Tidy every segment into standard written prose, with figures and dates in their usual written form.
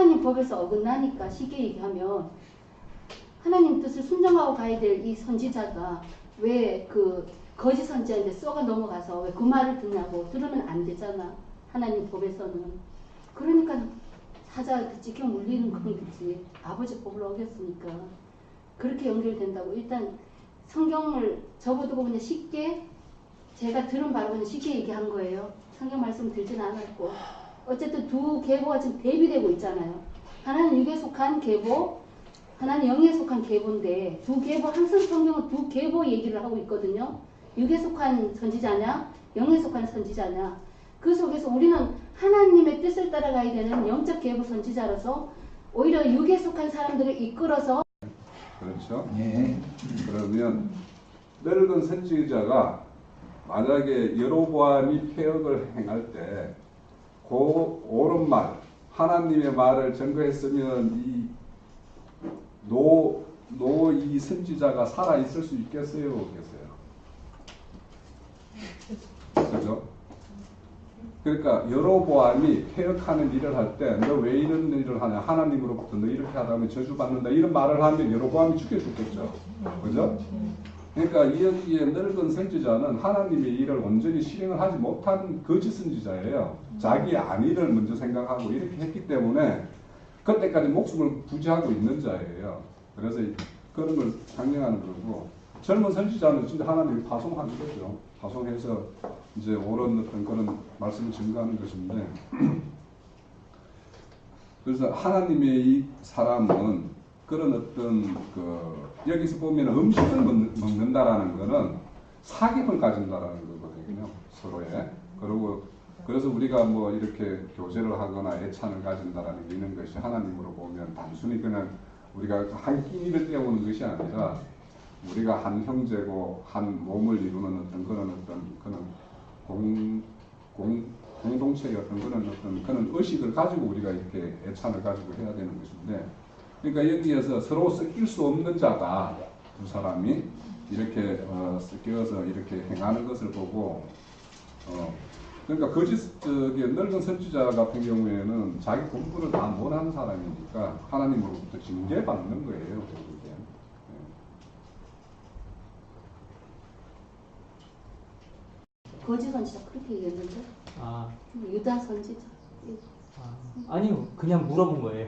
하나님 법에서 어긋나니까 쉽게 얘기하면 하나님 뜻을 순종하고 가야 될 이 선지자가 왜 그 거짓 선지자인데 쏘가 넘어가서 왜 그 말을 듣냐고. 들으면 안 되잖아. 하나님 법에서는. 그러니까 사자 찍혀 물리는 건 거지. 아버지 법을 어겼으니까. 그렇게 연결된다고. 일단 성경을 접어두고 그냥 쉽게 제가 들은 바로 그냥 쉽게 얘기한 거예요. 성경 말씀 들진 않았고. 어쨌든 두 계보가 지금 대비되고 있잖아요. 하나는 육에 속한 계보, 하나는 영에 속한 계보인데 두 계보, 항상 성경은 두 계보 얘기를 하고 있거든요. 육에 속한 선지자냐, 영에 속한 선지자냐. 그 속에서 우리는 하나님의 뜻을 따라가야 되는 영적 계보 선지자로서 오히려 육에 속한 사람들을 이끌어서 그렇죠. 예. 그러면 늙은 선지자가 만약에 여로보암이 폐역을 행할 때 그 옳은 말, 하나님의 말을 증거했으면 이 선지자가 살아 있을 수 있겠어요, 없겠어요? 그죠? 그러니까 여로보암이 폐역하는 일을 할 때 너 왜 이런 일을 하냐, 하나님으로부터 너 이렇게 하다면 저주받는다 이런 말을 하면 여로보암이 죽여줬겠죠. 그죠? 그러니까 여기에 늙은 선지자는 하나님의 일을 온전히 실행을 하지 못한 거짓 선지자예요. 자기 안위를 먼저 생각하고 이렇게 했기 때문에 그때까지 목숨을 부지하고 있는 자예요. 그래서 그런 걸 강령하는 거고, 젊은 선지자는 진짜 하나님이 파송하는 거죠. 파송해서 이제 옳은 어떤 그런 말씀을 증거하는 것인데, 그래서 하나님의 이 사람은 그런 어떤 여기서 보면 음식을 먹는다라는 거는 사귐을 가진다라는 거거든요, 서로에. 그리고 그래서 우리가 뭐 이렇게 교제를 하거나 애찬을 가진다라는 게 있는 것이 하나님으로 보면 단순히 그냥 우리가 한 끼니를 때우는 것이 아니라 우리가 한 형제고 한 몸을 이루는 그런 공동체의 그런 의식을 가지고 우리가 이렇게 애찬을 가지고 해야 되는 것인데, 그러니까 여기에서 서로 섞일 수 없는 자가 두 사람이 이렇게 섞여서 이렇게 행하는 것을 보고, 그러니까 거짓적인 늙은 선지자 같은 경우에는 자기 공부를 다 못하는 사람이니까 하나님으로부터 징계받는 거예요, 결국에. 거짓 선지자 그렇게 얘기했는데? 유다 선지자. 아니요, 그냥 물어본 거예요.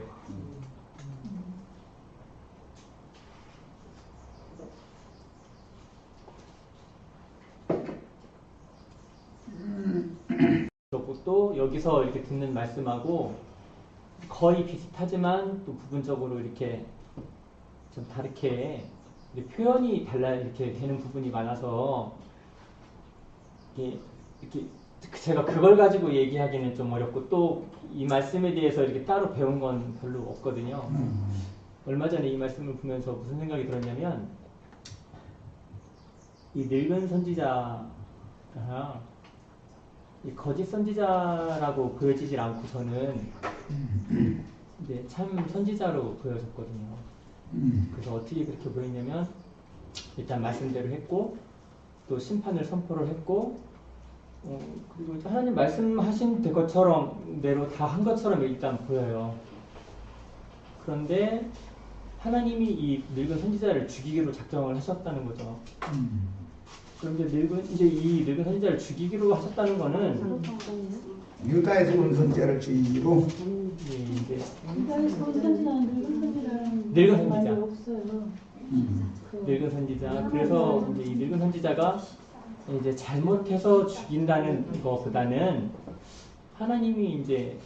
그리고 또 여기서 이렇게 듣는 말씀하고 거의 비슷하지만 또 부분적으로 이렇게 좀 다르게 표현이 달라 이렇게 되는 부분이 많아서 이렇게 제가 그걸 가지고 얘기하기는 좀 어렵고, 또 이 말씀에 대해서 이렇게 따로 배운 건 별로 없거든요. 얼마 전에 이 말씀을 보면서 무슨 생각이 들었냐면, 이 늙은 선지자가 이 거짓 선지자라고 보여지질 않고 저는 이제 참 선지자로 보여졌거든요. 그래서 어떻게 그렇게 보였냐면, 일단 말씀대로 했고 또 심판을 선포를 했고, 그리고 하나님 말씀하신 것처럼 대로 다 한 것처럼 일단 보여요. 그런데 하나님이 이 늙은 선지자를 죽이기로 작정을 하셨다는 거죠. 그런데 이제 이 늙은 선지자를 죽이기로 하셨다는 거는 유다에서 온 선지자를 죽이기로. 이제 유다에서 온 선지자는 늙은 선지자. 없어요. 늙은 선지자. 그래서 이제 이 늙은 선지자가 이제 잘못해서 죽인다는 것보다는 하나님이 이제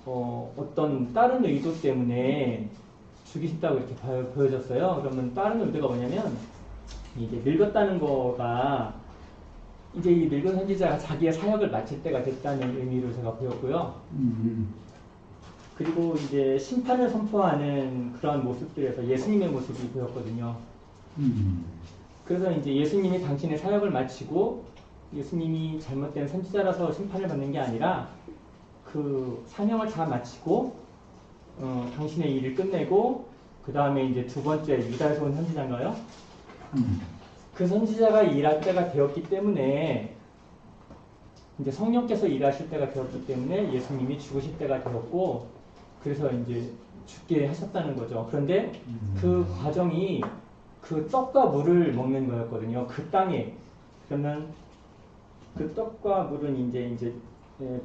어떤 다른 의도 때문에 죽이신다고 이렇게 보여졌어요. 그러면 다른 의도가 뭐냐면, 이제 늙었다는 거가 이제 이 늙은 선지자가 자기의 사역을 마칠 때가 됐다는 의미로 제가 보였고요. 그리고 이제 심판을 선포하는 그런 모습들에서 예수님의 모습이 보였거든요. 그래서 이제 예수님이 당신의 사역을 마치고, 예수님이 잘못된 선지자라서 심판을 받는 게 아니라 그 사명을 다 마치고 당신의 일을 끝내고, 그 다음에 이제 두 번째 유다에서 온 선지자인가요? 그 선지자가 일할 때가 되었기 때문에, 이제 성령께서 일하실 때가 되었기 때문에 예수님이 죽으실 때가 되었고, 그래서 이제 죽게 하셨다는 거죠. 그런데 그 과정이 그 떡과 물을 먹는 거였거든요. 그 땅에. 그러면 그 떡과 물은 이제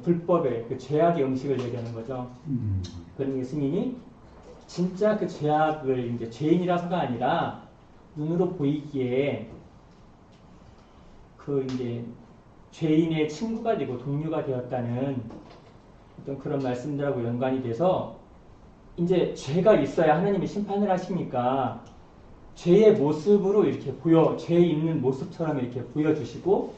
불법의 그 죄악의 음식을 얘기하는 거죠. 그럼 예수님이 진짜 그 죄악을 이제 죄인이라서가 아니라 눈으로 보이기에 그 이제 죄인의 친구가 되고 동료가 되었다는 어떤 그런 말씀들하고 연관이 돼서 이제 죄가 있어야 하나님이 심판을 하시니까 죄의 모습으로 이렇게 죄 있는 모습처럼 이렇게 보여주시고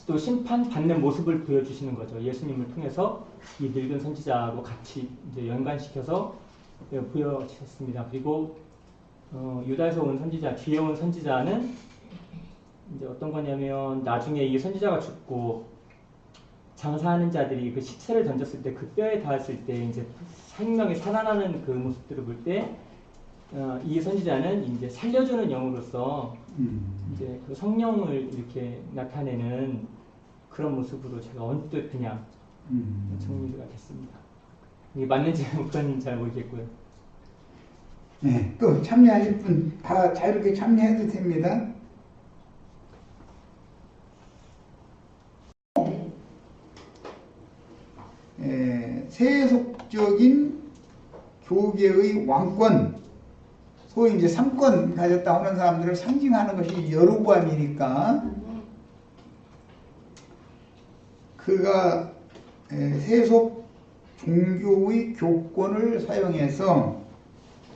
또 심판받는 모습을 보여주시는 거죠. 예수님을 통해서 이 늙은 선지자하고 같이 이제 연관시켜서 보여주셨습니다. 그리고 유다에서 온 선지자, 뒤에 온 선지자는 이제 어떤 거냐면 나중에 이 선지자가 죽고 장사하는 자들이 그 시체를 던졌을 때 그 뼈에 닿았을 때 이제 생명이 살아나는 그 모습들을 볼 때 이 선지자는 이제 살려주는 영으로서 이제 그 성령을 이렇게 나타내는 그런 모습으로 제가 언뜻 그냥 정리가 됐습니다. 이게 맞는지는 그건 잘 모르겠고요. 네, 또 참여하실 분 다 자유롭게 참여해도 됩니다. 세속적인 교계의 왕권, 소위 이제 삼권 가졌다 하는 사람들을 상징하는 것이 여로보암이니까 그가 세속 종교의 교권을 사용해서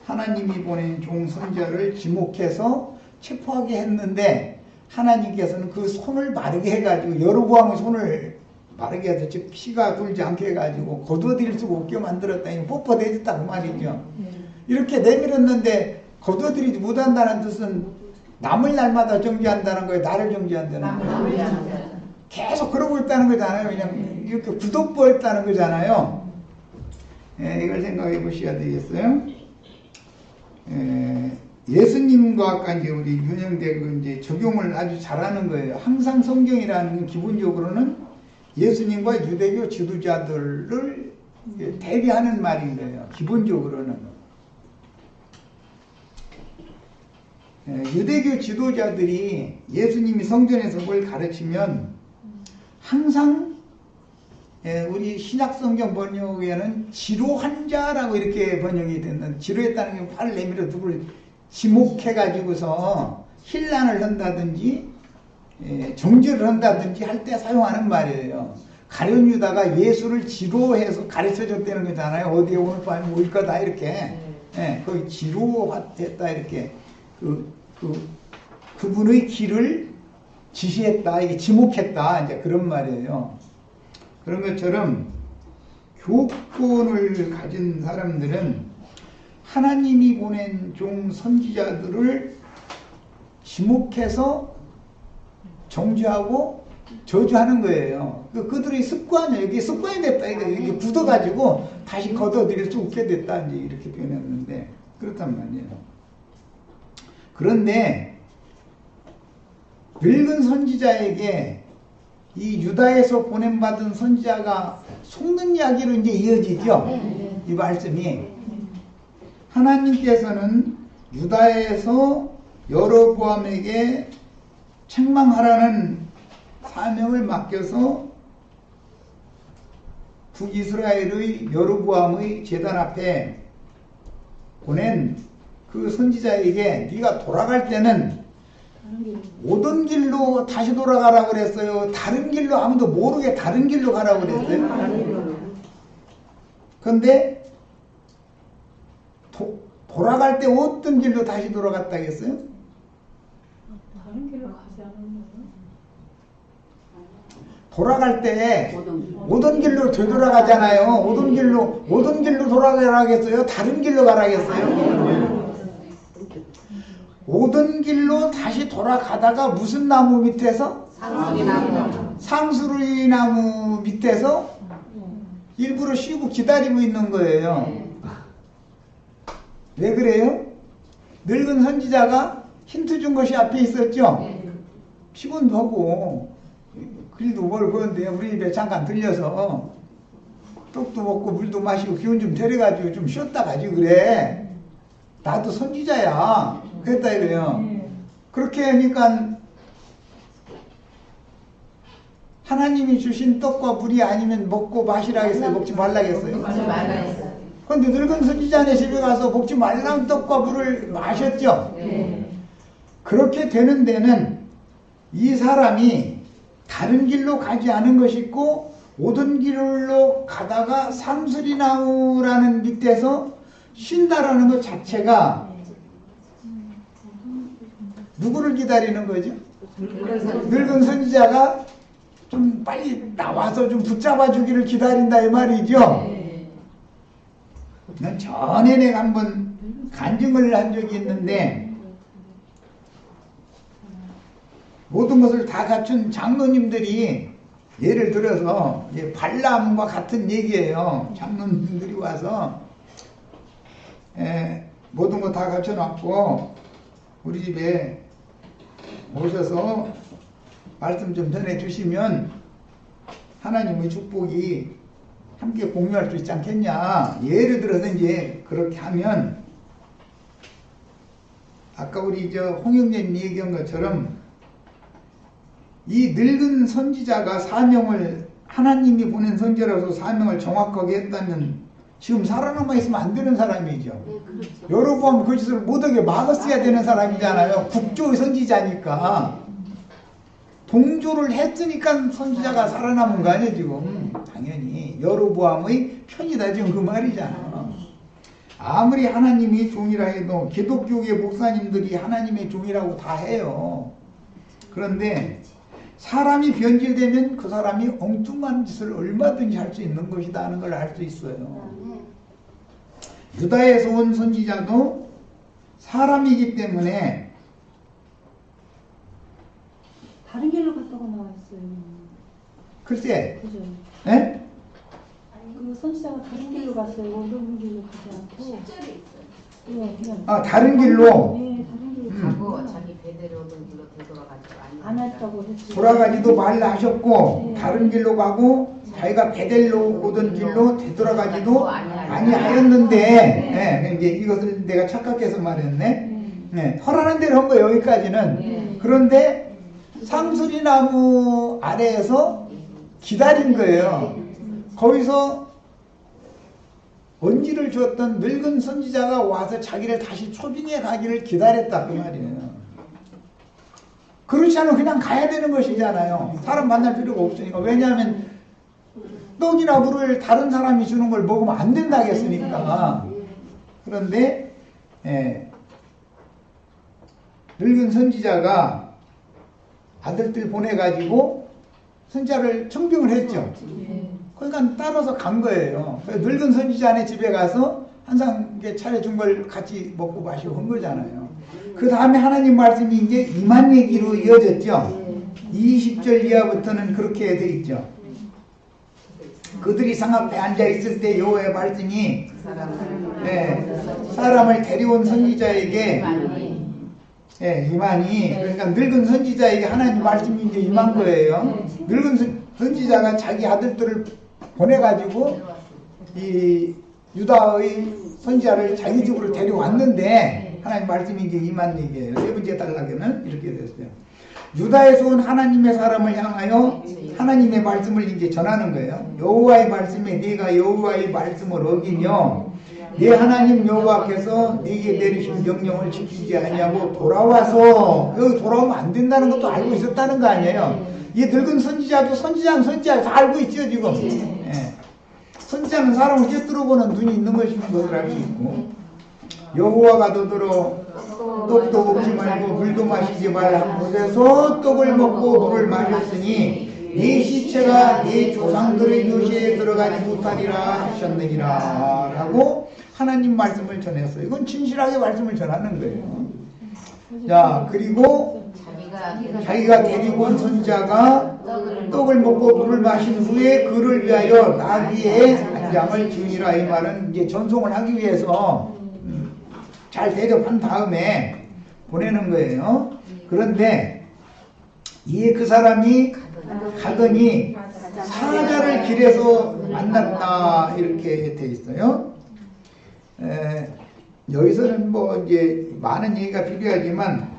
하나님이 보낸 종 선지자를 지목해서 체포하게 했는데 하나님께서는 그 손을 마르게 해가지고 여로보암의 손을 마르게 해서 즉 피가 돌지 않게 해가지고 거두어들일 수가 없게 만들었다. 뽀뽀대졌다 그 말이죠. 이렇게 내밀었는데 거두어들이지 못한다는 뜻은 남을 날마다 정죄한다는 거예요. 나를 정죄한다는 거예요. 계속 그러고 있다는 거잖아요. 그냥 이렇게 굳어버렸다는 거잖아요. 이걸 생각해 보셔야 되겠어요. 예수님과 아까 이제 우리 윤영대가 이제 적용을 아주 잘하는 거예요. 항상 성경이라는 건 기본적으로는 예수님과 유대교 지도자들을 대비하는 말인 거예요. 기본적으로는. 유대교 지도자들이 예수님이 성전에서 뭘 가르치면 항상 우리 신약성경 번역에는 지로한 자라고 이렇게 번역이 됐는데 지로했다는 게 팔을 내밀어 누구를 지목해가지고서 힐난을 한다든지 정죄를 한다든지 할 때 사용하는 말이에요. 가룟 유다가 예수를 지로해서 가르쳐줬다는 거잖아요. 어디에 오늘 밤에 모일 거다 이렇게. 거기 지로했다 이렇게. 그분의 길을 지시했다, 이게 지목했다, 이제 그런 말이에요. 그런 것처럼 교권을 가진 사람들은 하나님이 보낸 종 선지자들을 지목해서 정죄하고 저주하는 거예요. 그들의 습관이에요. 이게 습관이 됐다. 이게 굳어가지고 다시 걷어들일 수 없게 됐다. 이제 이렇게 표현했는데, 그렇단 말이에요. 그런데, 늙은 선지자에게 이 유다에서 보냄받은 선지자가 속는 이야기로 이제 이어지죠. 이 말씀이. 하나님께서는 유다에서 여로보암에게 책망하라는 사명을 맡겨서 북이스라엘의 여로보암의 제단 앞에 보낸 그 선지자에게 네가 돌아갈 때는 오던 길로 다시 돌아가라고 그랬어요. 다른 길로 아무도 모르게 다른 길로 가라고 그랬어요. 그런데 돌아갈 때 어떤 길로 다시 돌아갔다 했어요? 다른 길로 가지 않은 거예요? 돌아갈 때 오던 길로 되돌아가잖아요. 오던 길로 돌아가라겠어요? 다른 길로 가라겠어요? 오던 길로 다시 돌아가다가 무슨 나무 밑에서? 상수리 나무 밑에서 일부러 쉬고 기다리고 있는 거예요. 왜 그래요? 늙은 선지자가 힌트 준 것이 앞에 있었죠? 피곤도 하고 길도 멀고 그런데 우리 집에 잠깐 들려서 떡도 먹고 물도 마시고 기운 좀 데려가지고 좀 쉬었다 가지 그래. 나도 선지자야. 그랬다 이거예요. 그렇게 하니까 하나님이 주신 떡과 물이 아니면 먹고 마시라겠어요? 먹지 말라겠어요? 그런데 늙은 선지자네 집에 가서 먹지 말라는 떡과 물을 마셨죠? 그렇게 되는 데는 이 사람이 다른 길로 가지 않은 것이 있고 오던 길로 가다가 상수리나무라는 밑에서 쉰다라는 것 자체가 누구를 기다리는 거죠? 늙은 선지자가 좀 빨리 나와서 좀 붙잡아 주기를 기다린다 이 말이죠. 난 전에 내가 한번 간증을 한 적이 있는데 모든 것을 다 갖춘 장로님들이 예를 들어서 발람과 같은 얘기예요. 장로님들이 와서 모든 거 다 갖춰놨고 우리 집에 오셔서 말씀 좀 전해주시면 하나님의 축복이 함께 공유할 수 있지 않겠냐. 예를 들어서 이제 그렇게 하면 아까 우리 홍영재님 얘기한 것처럼 이 늙은 선지자가 사명을 하나님이 보낸 선지자라서 사명을 정확하게 했다면 지금 살아남아 있으면 안 되는 사람이죠. 네, 그렇죠. 여로보암 그 짓을 못하게 막았어야 되는 사람이잖아요. 국조의 선지자니까. 동조를 했으니까 선지자가 살아남은 거 아니에요 지금. 당연히 여로보암의 편이다 지금 그 말이잖아. 아무리 하나님이 종이라 해도 기독교계 목사님들이 하나님의 종이라고 다 해요. 그런데 사람이 변질되면 그 사람이 엉뚱한 짓을 얼마든지 할 수 있는 것이다 하는 걸 알 수 있어요. 유다에서 온 선지자도 사람이기 때문에 다른 길로 갔다고 나와 있어요. 글쎄, 그죠? 예? 그 선지자가 다른 길로 갔어요. 오른 길로 가지 않고. 예, 그냥. 아, 다른 길로? 네, 다른 길로 가고 자기 배대로 오던 길로 되돌아가지고 안 했다고 했죠. 돌아가지도 말라 하셨고 네. 다른 길로 가고 자기가 베델로 오던 길로 되돌아가지도 아니하였는데 이제 이것을 내가 착각해서 말했네. 네, 허락한 대로 한 거예요 여기까지는. 그런데 상수리나무 아래에서 기다린 거예요. 거기서 언지를 주었던 늙은 선지자가 와서 자기를 다시 초빙해 가기를 기다렸다 그 말이에요. 그렇지 않으면 그냥 가야 되는 것이잖아요. 사람 만날 필요가 없으니까. 왜냐하면 떡이나 물을 다른 사람이 주는 걸 먹으면 안 된다겠으니까. 그런데 늙은 선지자가 아들들 보내가지고 선지자를 청빙을 했죠. 그러니까 따라서 간 거예요. 늙은 선지자네 집에 가서 항상 차려준 걸 같이 먹고 마시고 한 거잖아요. 그 다음에 하나님 말씀이 이제 임한 얘기로 이어졌죠. 20절 이하부터는 그렇게 돼 있죠. 그들이 상 앞에 앉아 있을 때 여호와의 말씀이 사람을 데려온 선지자에게 임하니, 그러니까 늙은 선지자에게 하나님 말씀이 이제 임한 거예요. 늙은 선지자가 자기 아들들을 보내가지고 이 유다의 선지자를 자기 집으로 데려왔는데 하나님 말씀이 이제 임한 얘기예요. 세 번째 단락에는 이렇게 됐어요. 유다에서 온 하나님의 사람을 향하여 하나님의 말씀을 이제 전하는 거예요. 여호와의 말씀에 네가 여호와의 말씀을 어기며 네 하나님 여호와께서 네게 내리신 명령을 지키지 아니하고 돌아와서, 여기 돌아오면 안 된다는 것도 알고 있었다는 거 아니에요. 이 늙은 선지자도 선지자 다 알고 있죠 지금. 선지자는 사람을 꿰뚫어 보는 눈이 있는 것인 것을 알 수 있고, 여호와가 너더러 떡도 먹지 말고 물도 마시지 말라 곳에서 떡을 먹고 물을 마셨으니 네 시체가 네 조상들의 요시에 들어가지 못하리라 하셨느니라 라고 하나님 말씀을 전했어요. 이건 진실하게 말씀을 전하는 거예요. 자, 그리고 자기가 데리고 온 선지자가 떡을 먹고 물을 마신 후에 그를 위하여 나귀의 안장을 지으니라. 이 말은 이제 전송을 하기 위해서 잘 대접한 다음에 보내는 거예요. 그런데 이에 그 사람이 가더니 사자를 길에서 만났다 이렇게 돼 있어요. 여기서는 뭐 이제 많은 얘기가 필요하지만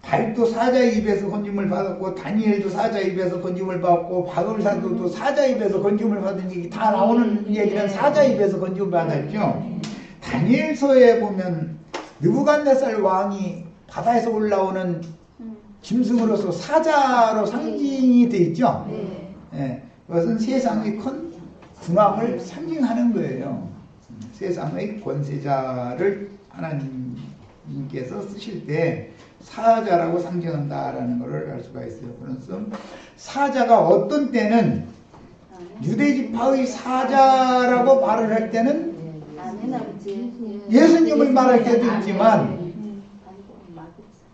다윗도 사자의 입에서 건짐을 받았고 다니엘도 사자의 입에서 건짐을 받았고 바울사도도 사자의 입에서 건짐을 받은 얘기 다 나오는 얘기는 사자의 입에서 건짐을 받았죠. 다니엘서에 보면 느부갓네살 왕이 바다에서 올라오는 짐승으로서 사자로 상징이 돼 있죠. 그것은 세상의 큰 군왕을 상징하는 거예요. 세상의 권세자를 하나님께서 쓰실 때 사자라고 상징한다라는 것을 알 수가 있어요. 그래서 사자가 어떤 때는 유대지파의 사자라고 말을 할 때는 예수님을 말할 때도 있지만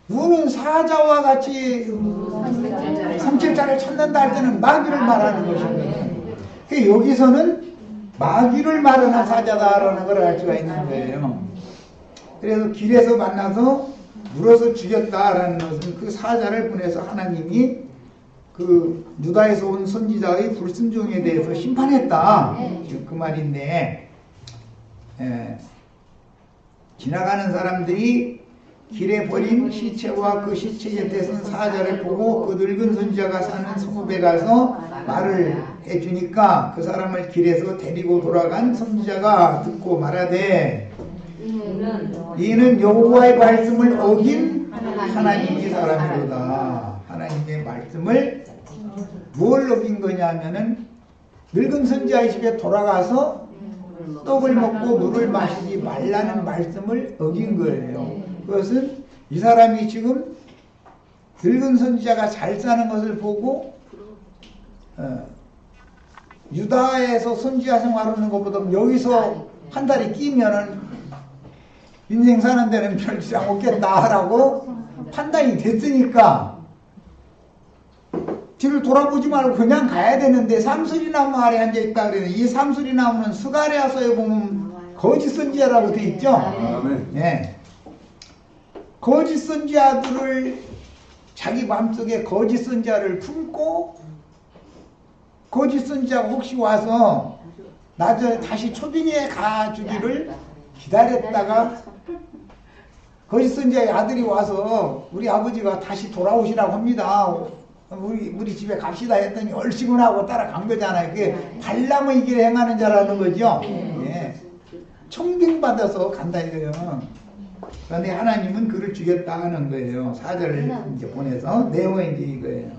우는 사자와 같이 삼칠자를 찾는다 할 때는 마귀를 말하는 것입니다. 여기서는 마귀를 말하는 사자다라는 걸 알 수가 있는 거예요. 그래서 길에서 만나서 물어서 죽였다라는 것은 그 사자를 보내서 하나님이 그 유다에서 온 선지자의 불순종에 대해서 심판했다. 지금 그 말인데, 지나가는 사람들이 길에 버린 시체와 그 시체 곁에 선 사자를 보고 그 늙은 선지자가 사는 성읍에 가서 말을 해주니까 그 사람을 길에서 데리고 돌아간 선지자가 듣고 말하되 이는 여호와의 말씀을 어긴 하나님의 사람이로다. 하나님의 말씀을 뭘 어긴 거냐 하면은 늙은 선지자의 집에 돌아가서 떡을 먹고 물을 마시지 말라는 말씀을 어긴 거예요. 그것은 이 사람이 지금 늙은 선지자가 잘 사는 것을 보고 유다에서 선지자 생활하는 것보다 여기서 한 달이 끼면은 인생 사는 데는 별 지장 없겠다라고 판단이 됐으니까 뒤를 돌아보지 말고 그냥 가야 되는데 삼수리나무 아래 앉아있다 그래요. 이 삼수리나무는 스가랴서에 보면 거짓 선지자라고 돼 있죠. 네. 거짓 선지자들을 자기 마음속에 거짓 선지자를 품고 거짓 선지자가 혹시 와서 나중에 다시 초빙에 가주기를 기다렸다가 거짓 선지자의 아들이 와서 우리 아버지가 다시 돌아오시라고 합니다. 우리 집에 갑시다 했더니 얼씨구나하고 따라간 거잖아요. 그게 발람의 길에 행하는 자라는 거죠. 예. 청빙받아서 간다 이거예요. 그런데 하나님은 그를 죽였다 하는 거예요. 사자를 이제 보내서 내용은 이제 이거예요.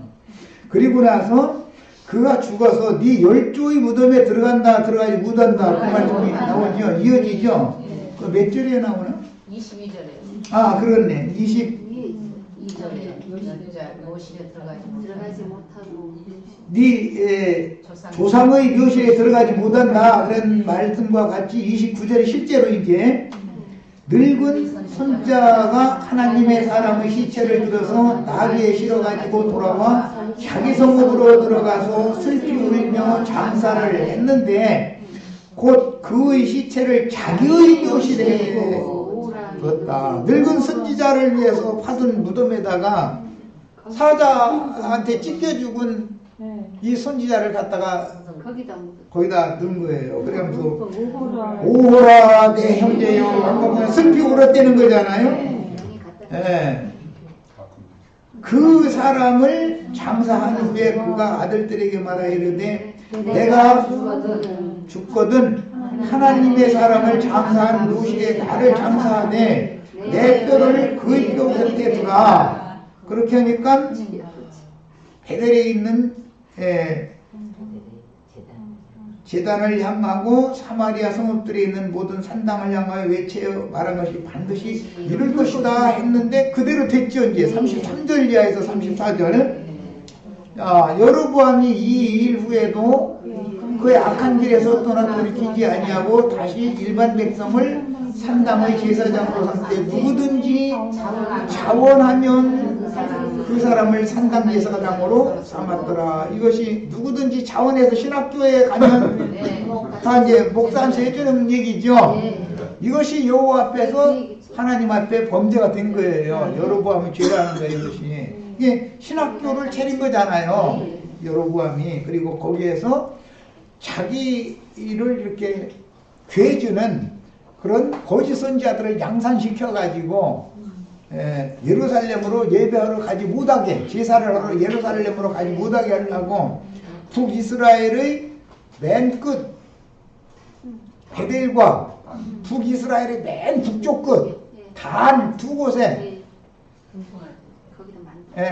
그리고 나서 그가 죽어서 네 열조의 무덤에 들어가지 못한다. 그 말씀이 나오죠. 이어지죠. 그 몇 절에 나오나? 22절에. 아 그렇네. 22절에 묘실에 들어가지 못하고 네 조상의 묘실에 들어가지 못한다. 그런 말씀과 같이 29절에 실제로 이제 늙은 손자가 하나님의 사람의 시체를 들어서 나귀에 실어가지고 돌아와 자기 성읍으로 들어가서 슬피 울며 장사를 했는데 곧 그의 시체를 자기의 묘실에 뒀다. 늙은 선지자를 위해서 파둔 무덤에다가 사자한테 찢겨 죽은 이 선지자를 갖다가 거기다 넣은 거예요. 그러면서 오호라 내 형제여 아까 보면 슬피 울었다는 거잖아요. 예. 그 사람을 장사한 후에 그가 아들들에게 말하 이르되 내가 죽거든 하나님의 사람을 장사한 묘실에 나를 장사하되 내 뼈를 그의 뼈 곁에 두라. 그렇게 하니까 베델에 있는 제단을 향하고 사마리아 성읍들에 있는 모든 산당을 향하여 외쳐 말한 것이 반드시 이룰 것이다 했는데 그대로 됐죠. 이제 33절 이하에서 34절은 여로보암이 이 일 후에도 그의 악한 길에서 떠나 돌이키지 아니하고 다시 일반 백성을 산당의 제사장으로 삼되 누구든지 자원하면 그 사람을 산당 제사장으로 삼았더라. 이것이 누구든지 자원해서 신학교에 가면 다 이제 목사한테 해주는 얘기죠. 이것이 여호와 앞에서 하나님 앞에 범죄가 된 거예요. 여로보암이 죄라는 거예요. 이것이 이게 신학교를 차린 거잖아요. 여로보암이. 그리고 거기에서 자기를 이렇게 괴주는 그런 거짓 선지자들을 양산시켜가지고 예루살렘으로 예배하러 가지 못하게, 제사를 하러 예루살렘으로 가지 못하게 하려고 북이스라엘의 맨 끝 베델과 북이스라엘의 맨 북쪽 끝 단 두 곳에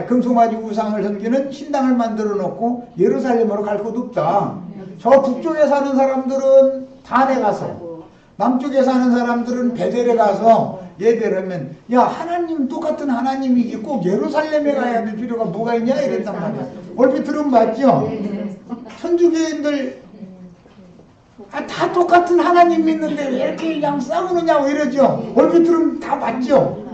금송아지 우상을 섬기는 신당을 만들어 놓고 예루살렘으로 갈 곳 없다. 저 북쪽에 사는 사람들은 단에 가서, 남쪽에 사는 사람들은 베델에 가서 예배를 하면, 야, 하나님 똑같은 하나님이지 꼭 예루살렘에 가야 될 필요가 뭐가 있냐 이랬단 말이야. 얼핏 들으면 맞죠? 천주교인들 다 똑같은 하나님 믿는데 왜 이렇게 그냥 싸우느냐고 이러죠. 얼핏 들으면 다 맞죠?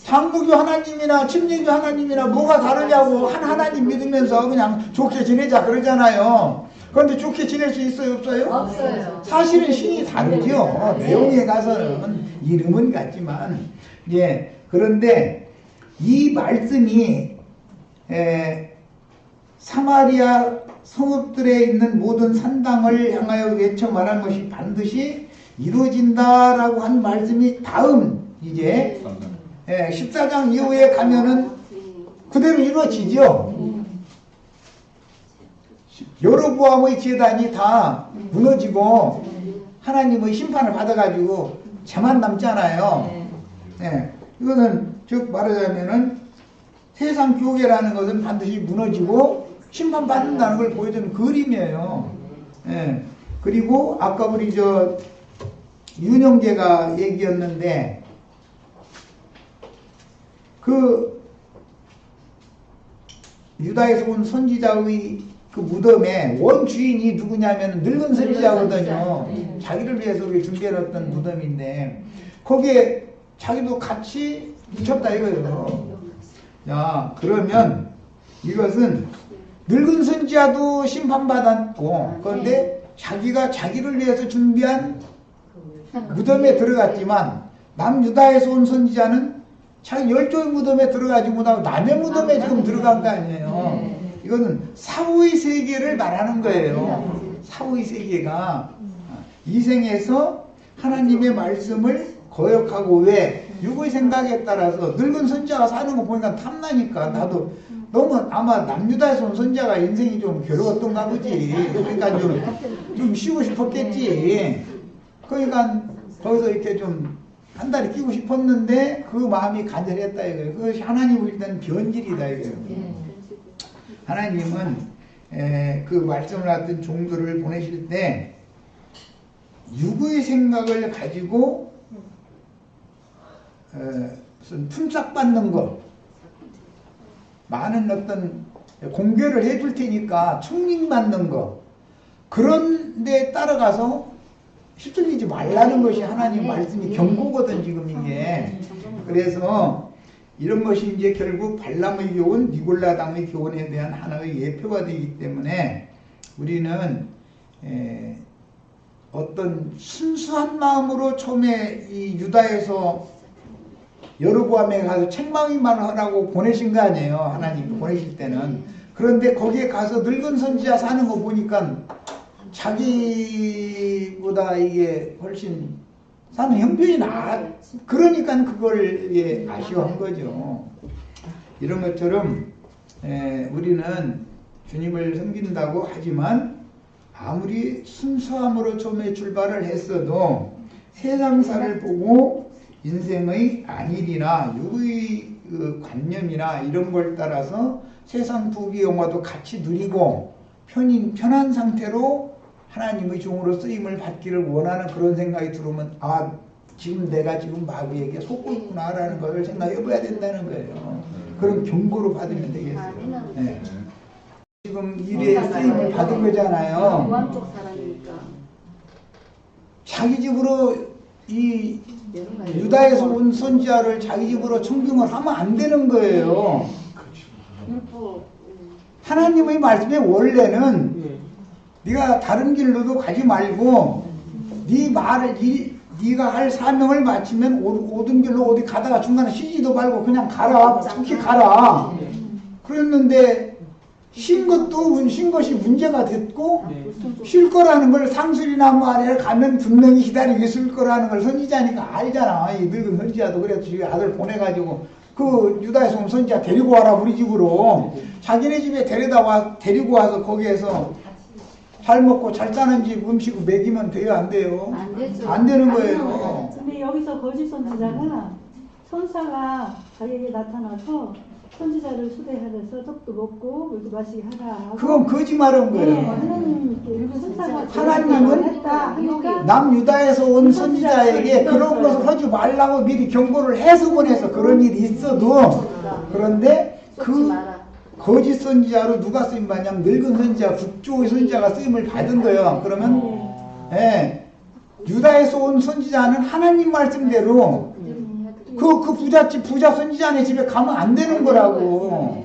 장부교 하나님이나 침례교 하나님이나 뭐가 다르냐고, 한 하나님 믿으면서 그냥 좋게 지내자 그러잖아요. 그런데 좋게 지낼 수 있어요, 없어요? 없어요. 사실은 신이 다르죠. 내용에 가서는 이름은 같지만. 예. 그런데 이 말씀이 사마리아 성읍들에 있는 모든 산당을 향하여 외쳐 말한 것이 반드시 이루어진다라고 한 말씀이 다음 이제 14장 이후에 가면은 그대로 이루어지죠. 여로보암의 제단이 다 무너지고 하나님의 심판을 받아가지고 죄만 남잖아요. 이거는 즉 말하자면은 세상 교계라는 것은 반드시 무너지고 심판받는다는 걸 보여주는 그림이에요. 그리고 아까 우리 저 윤영재가 얘기였는데 그 유다에서 온 선지자의 그 무덤에 원주인이 누구냐면 늙은 선지자거든요. 자기를 위해서 우리 준비해놨던 무덤인데 거기에 자기도 같이 묻혔다 이거예요. 야, 그러면 이것은 늙은 선지자도 심판받았고, 그런데 자기가 자기를 위해서 준비한 무덤에 들어갔지만 남유다에서 온 선지자는 자기 열조의 무덤에 들어가지 못하고 남의 무덤에 지금 들어간 거 아니에요. 이거는 사후의 세계를 말하는 거예요. 사후의 세계가 이 생에서 하나님의 말씀을 거역하고, 왜? 육의 생각에 따라서 늙은 선지자가 사는 거 보니까 탐나니까 나도 너무 아마 남유다에서 온 선지자가 인생이 좀 괴로웠던가 보지. 그러니까 좀 쉬고 싶었겠지. 그러니까 거기서 이렇게 좀 한 달에 끼고 싶었는데 그 마음이 간절했다 이거예요. 그것이 하나님 일단 변질이다 이거예요. 하나님은 그 말씀을 하던 종들을 보내실 때 육의 생각을 가지고 무슨 품삯받는 거, 많은 어떤 공개를 해줄 테니까 청링받는 거, 그런 데 따라가서 휩쓸리지 말라는 것이 하나님 말씀이 경고거든 지금 이게. 그래서 이런 것이 이제 결국 발람의 교훈, 니골라당의 교훈에 대한 하나의 예표가 되기 때문에 우리는 어떤 순수한 마음으로 처음에 이 유다에서 여로보암에 가서 책망이만 하라고 보내신 거 아니에요. 하나님 보내실 때는. 그런데 거기에 가서 늙은 선지자 사는 거 보니까 자기보다 이게 훨씬 사는 형편이 나아. 그러니까 그걸 아쉬워한 거죠. 이런 것처럼 우리는 주님을 섬긴다고 하지만 아무리 순수함으로 처음에 출발을 했어도 세상사를 보고 인생의 안일이나 육의 관념이나 이런 걸 따라서 세상 부귀영화도 같이 누리고 편한 상태로 하나님의 종으로 쓰임을 받기를 원하는 그런 생각이 들어오면 지금 내가 지금 마귀에게 속고 있구나라는 걸 생각해 봐야 된다는 거예요. 그럼 경고로 받으면 되겠어요. 네. 지금 일에 쓰임을 받은 거잖아요. 무한 쪽 사람이니까. 자기 집으로 이 유다에서 온 선지자를 자기 집으로 청빙을 하면 안 되는 거예요. 하나님의 말씀의 원래는 네가 다른 길로도 가지 말고 네가 할 사명을 마치면 오던 길로 어디 가다가 중간에 쉬지도 말고 그냥 가라. 속히 가라. 그랬는데 신 것이 문제가 됐고 네. 쉴 거라는 걸 상수리나무 아래에 가면 분명히 기다리고 있을 거라는 걸 선지자니까 알잖아. 이 늙은 선지자도 그래서 지 아들 보내가지고 그 유다에서 온 선지자 데리고 와라 우리 집으로. 자기네 집에 데리고 와서 거기에서 잘 먹고 잘 짜는 집 음식 먹이면 돼요, 안 돼요? 안 되죠. 안 되는 거예요. 근데 여기서 거짓 선지자가 천사가 자기에게 나타나서 선지자를 초대해서 떡도 먹고 물도 마시게 하라 하고 그건 거짓말한 네, 거예요. 하나님께 천사가 하나님은 했다 하니까 남유다에서 온 선지자에게 그런 것을 하지 말라고 미리 경고를 해서 보내서 그런 일이 있어도 그런데 쏟지 마라. 거짓 선지자로 누가 쓰임 받냐면 늙은 선지자, 북쪽의 선지자가 쓰임을 받은 거예요. 그러면 예, 유다에서 온 선지자는 하나님 말씀대로 그 부자 선지자네 집에 가면 안 되는 거라고.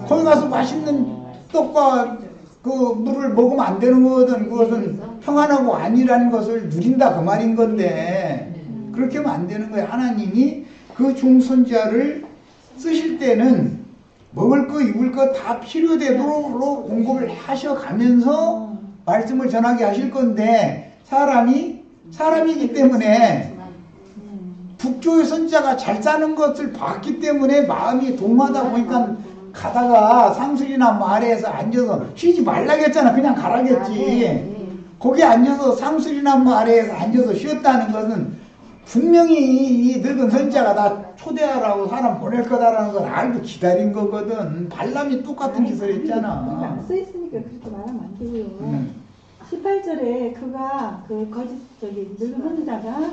거기 가서 맛있는 떡과 그 물을 먹으면 안 되는 거거든. 그것은 평안하고 안일한 것을 누린다 그 말인 건데 그렇게 하면 안 되는 거예요. 하나님이 그 중선지자를 쓰실 때는 먹을 거 입을 거 다 필요되도록 공급을 하셔가면서 말씀을 전하게 하실 건데 사람이기 때문에 북쪽의 선지자가 잘 사는 것을 봤기 때문에 마음이 동하다 보니까 가다가 상수리나무 아래에서 앉아서 쉬지 말라겠잖아. 그냥 가라겠지. 거기 앉아서 상수리나무 아래에서 앉아서 쉬었다는 것은 분명히 이 늙은 선지자가 나 초대하라고 사람 보낼 거다라는 걸 알고 기다린 거거든. 발람이 똑같은 짓을 했잖아. 써있으니까 그렇게 말하면 안 되고요. 18절에 그가 그 거짓 늙은 선지자가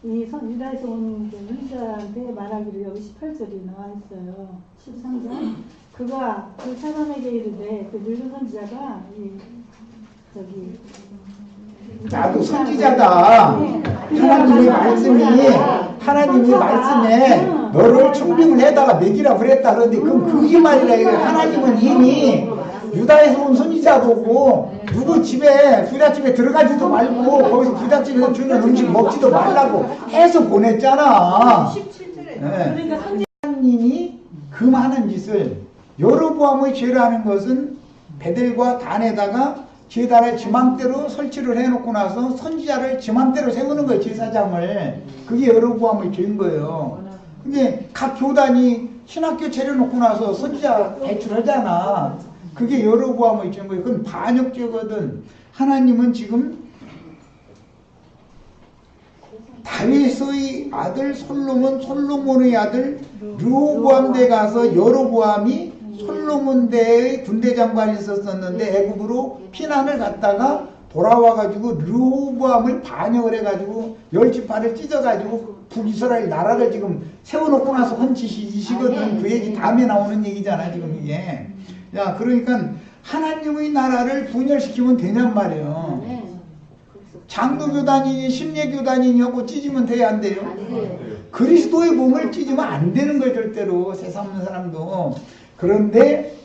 이 유다에서 온 선지자한테 말하기를 여기 18절이 나와 있어요. 13절 그가 그 사람에게 이르되 그 늙은 선지자가 나도 선지자다. 하나님이 말씀에 너를 청빙을 해다가 먹이라 그랬다. 그런데 그건 그게 말이라. 하나님은 이미 유다에서 온 선지자도고 누구 집에 부잣집에 들어가지도 말고 거기서 부잣집에서 주는 음식 먹지도 말라고 해서 보냈잖아. 17절에 네. 하나님이 금하는 짓을 여로보암의 죄라는 것은 베델과 단에다가 제단을 지맘대로 설치를 해놓고 나서 선지자를 지맘대로 세우는 거예요. 제사장을. 그게 여로보암의 죄인 거예요. 근데 각 교단이 신학교 차려놓고 나서 선지자 배출하잖아. 그게 여로보암의 죄인 거예요. 그건 반역죄거든. 하나님은 지금 다윗의 아들 솔로몬의 아들 르호보암 대 가서 여로보암이 솔로몬 대의 군대 장관이 있었는데 애굽으로 피난을 갔다가 돌아와가지고 르호보암을 반역을 해가지고 10지파를 찢어가지고 북이스라엘 나라를 지금 세워놓고 나서 헌 짓이시거든. 그 얘기 다음에 나오는 얘기잖아 지금 이게. 야 그러니까 하나님의 나라를 분열시키면 되냔 말이에요. 장로교단이니 심예교단이니 하고 찢으면 돼야 안 돼요? 그리스도의 몸을 찢으면 안 되는 거예요. 절대로 세상 없는 사람도. 그런데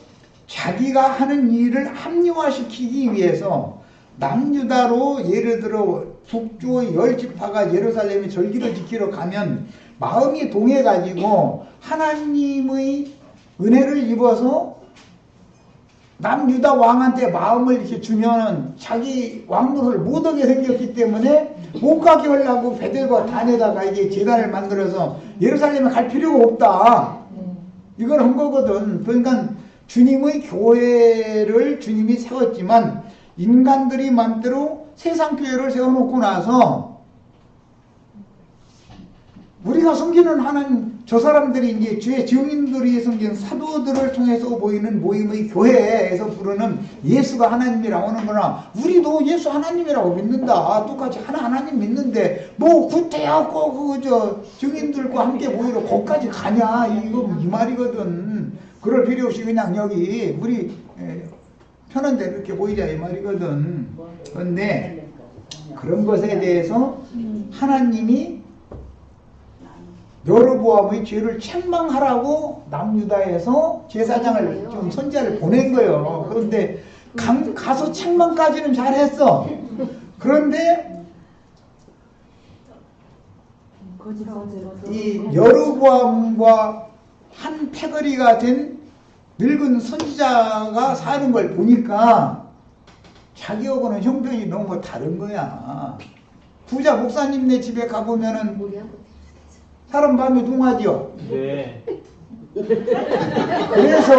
자기가 하는 일을 합리화시키기 위해서 남유다로 예를 들어 북쪽의 10지파가 예루살렘에 절기를 지키러 가면 마음이 동해가지고 하나님의 은혜를 입어서 남유다 왕한테 마음을 이렇게 주면은 자기 왕노를 못하게 생겼기 때문에 못 가게 하려고 베델과 단에다가 이게 제단을 만들어서 예루살렘에 갈 필요가 없다. 이걸 한 거거든. 그러니까 주님의 교회를 주님이 세웠지만 인간들이 맘대로 세상 교회를 세워놓고 나서 우리가 섬기는 하나님, 저 사람들이 이제 주의 증인들이 섬기는 사도들을 통해서 보이는 모임의 교회에서 부르는 예수가 하나님이라고 하는 거나 우리도 예수 하나님이라고 믿는다. 똑같이 하나님 믿는데 뭐 구태하고 그 증인들과 함께 모이러 거기까지 가냐 이거 이 말이거든. 그럴 필요 없이 그냥 여기 우리 편한 대로 이렇게 보이자 이 말이거든. 그런데 그런 것에 대해서 하나님이 여로보암의 죄를 책망하라고 남유다에서 제사장을 좀 선지자를 보낸 거예요. 그런데 가서 책망까지는 잘했어. 그런데 이 여로보암과 한 패거리가 된 늙은 선지자가 사는 걸 보니까 자기하고는 형편이 너무 다른 거야. 부자 목사님네 집에 가보면은 사람 마음에 둥하지요. 네. 그래서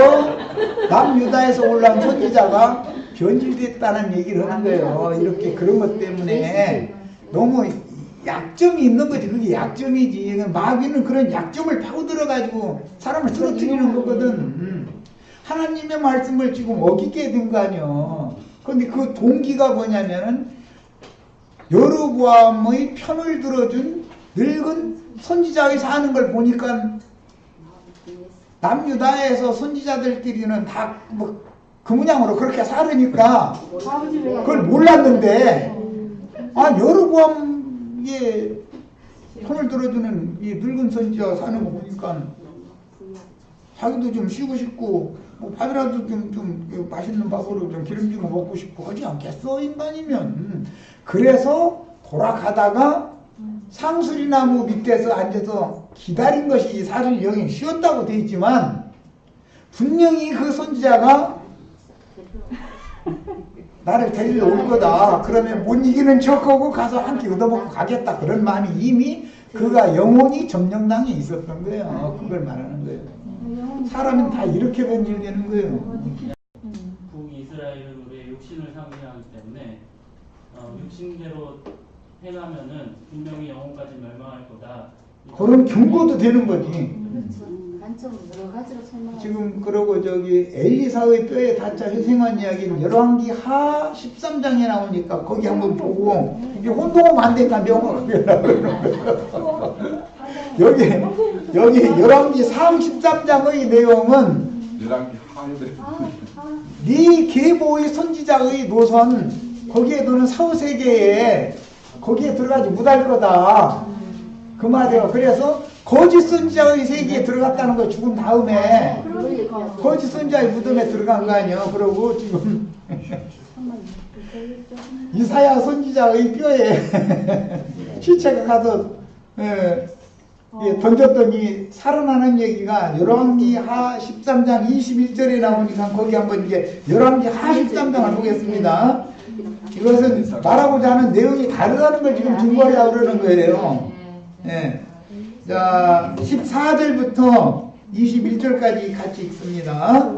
남유다에서 올라온 선지자가 변질됐다는 얘기를 하는 거예요. 이렇게 그런 것 때문에 너무 약점이 있는 거지. 그게 약점이지. 마귀는 그런 약점을 파고들어가지고 사람을 쓰러뜨리는 거거든. 하나님의 말씀을 지금 어기게 된 거 아니야. 그런데 그 동기가 뭐냐면은 여로보암의 편을 들어준 늙은 선지자의 사는 걸 보니까 남유다에서 선지자들끼리는 다 뭐 그 모양으로 그렇게 살으니까 그걸 몰랐는데 여로보암의 편을 들어주는 이 늙은 선지자가 사는 거 보니까 자기도 좀 쉬고 싶고 뭐 밥이라도 좀 맛있는 밥으로 좀 기름진 거 먹고 싶고 하지 않겠어 인간이면. 그래서 돌아가다가 상수리나무 밑에서 앉아서 기다린 것이 사실 여기 쉬었다고 돼 있지만 분명히 그 선지자가 나를 데리러 올 거다. 그러면 못 이기는 척하고 가서 한 끼 얻어먹고 가겠다. 그런 마음이 이미 그가 영혼이 점령당에 있었던 거예요. 그걸 말하는 거예요. 사람은 다 이렇게 변질되는 거예요. 북이스라엘은 우리의 육신을 상징하기 때문에 육신대로 행하면은 분명히 영혼까지 멸망할 거다. 그런 경고도 되는 거지. 관점 여러 가지로 설명. 지금 그러고 저기 엘리사의 뼈에 닿자 회생한 이야기는 열왕기 하 13장에 나오니까 거기 한번 보고 이게 혼동하면 안 되니까 명언을 배우라고 여기 열왕기 33장의 내용은 열왕기 하인들 네 계보의 선지자의 노선 거기에 너는 사후세계에 거기에 들어가지 못할 거다. 그 말이에요. 그래서 거짓 선지자의 세계에 들어갔다는 거 죽은 다음에 거짓 선지자의 무덤에 들어간 거 아니에요. 그러고 지금 이사야 선지자의 뼈에 시체가 가서 던졌더니 살아나는 얘기가 열왕기 하 13장 21절에 나오니까 거기 한번 이제 열왕기 하 13장을 보겠습니다. 이것은 말하고자 하는 내용이 다르다는 걸 지금 증거하려고 그러는 거예요. 자, 14절부터 21절까지 같이 읽습니다.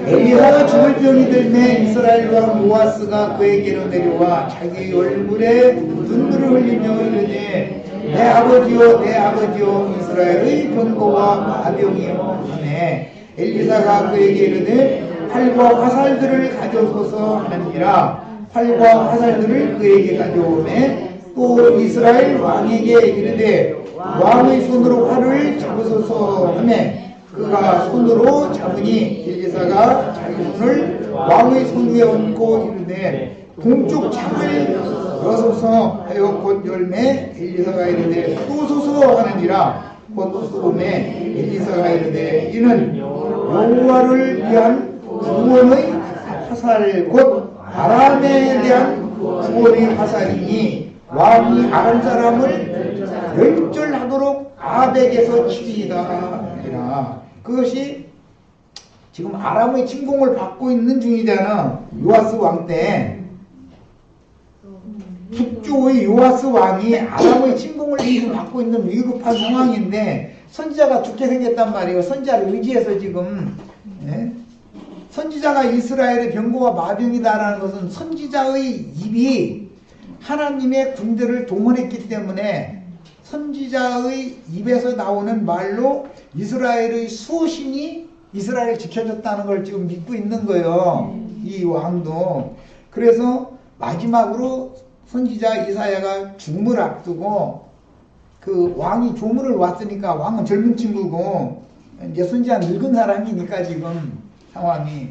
엘리야가 죽을 병이 들매 이스라엘 왕 요아스가 그에게로 내려와 자기 얼굴에 눈물을 흘리며 이르되 내 아버지요 내 아버지요 이스라엘의 병거와 마병이요 하네. 엘리사가 그에게 이르되 활과 화살들을 가져오소서 하느니라. 활과 화살들을 그에게 가져오매 또 이스라엘 왕에게 이르되 왕의 손으로 활을 잡으소서 하매 그가 손으로 잡으니 엘리사가 자기 손을 왕의 손 위에 얹고 이르되 동쪽 창을 여소서 하여 곧 열매 엘리사가 이르되 쏘소서 하느니라. 곧 쏘매 엘리사가 이르되 이는 여호와를 위한 구원의 화살 곧 아람에 대한 구원의 화살이니 왕이 아람 사람을 멸절하도록 아벡에서 치리이다. 그것이 지금 아람의 침공을 받고 있는 중이잖아. 요아스 왕 때 북조의 요아스 왕이 아람의 침공을 지금 받고 있는 위급한 상황인데 선지자가 죽게 생겼단 말이에요. 선지자를 의지해서 지금 선지자가 이스라엘의 병거와 마병이다라는 것은 선지자의 입이 하나님의 군대를 동원했기 때문에 선지자의 입에서 나오는 말로 이스라엘의 수호신이 이스라엘을 지켜줬다는 걸 지금 믿고 있는 거예요. 이 왕도. 그래서 마지막으로 선지자 이사야가 죽음을 앞두고 그 왕이 조문을 왔으니까 왕은 젊은 친구고 이제 선지자는 늙은 사람이니까 지금 상황이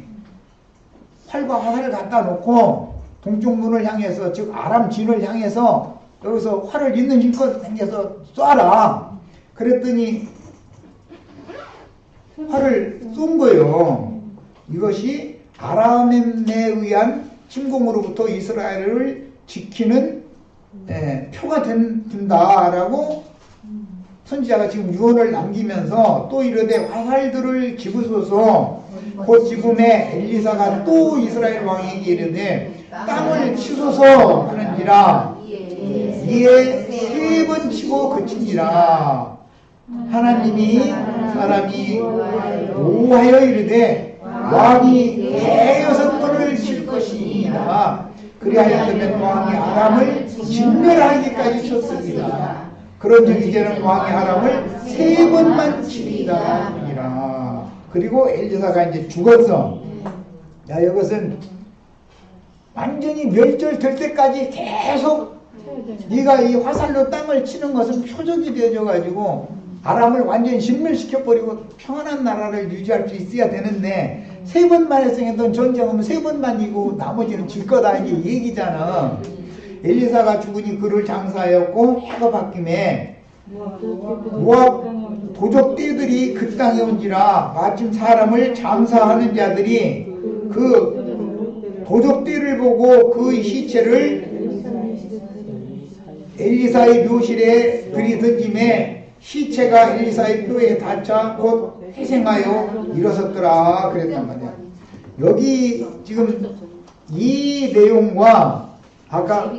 활과 화살을 갖다 놓고 동쪽 문을 향해서 즉 아람 진을 향해서 여기서 활을 있는 힘껏 당겨서 쏴라. 그랬더니 활을 쏜 거예요. 이것이 아람에 의한 침공으로부터 이스라엘을 지키는 표가 된다라고 선지자가 지금 유언을 남기면서 또 이르되 화살들을 집으소서 곧 지금에 엘리사가 또 이스라엘 왕에게 이르되 땅을 치소서 하는지라 이에 3번 치고 그치니라. 하나님이 사람이 노하여 이르되 왕이 대여섯 번을 칠 것이니라. 그리하였다면 왕이 아람을 진멸하기까지 쳤으리라. 그런즉 이제는 왕이 아람을 3번만 치리라. 그리고 엘리사가 이제 죽었어. 야, 이것은 완전히 멸절될 때까지 계속 네가 이 화살로 땅을 치는 것은 표적이 되어져 가지고 아람을 완전히 진멸시켜버리고 평안한 나라를 유지할 수 있어야 되는데 3번만 했으니까 전쟁하면 3번만 이고 나머지는 질 거다 이게 얘기잖아. 엘리사가 죽으니 그를 장사하였고 해가 바뀜에 모압 도적떼들이 그 땅에 온지라. 마침 사람을 장사하는 자들이 그 도적떼를 보고 그 시체를 엘리사의 묘실에 들이던짐에 시체가 엘리사의 뼈에 닿자 곧 회생하여 일어섰더라 그랬단 말이야. 여기 지금 이 내용과 아까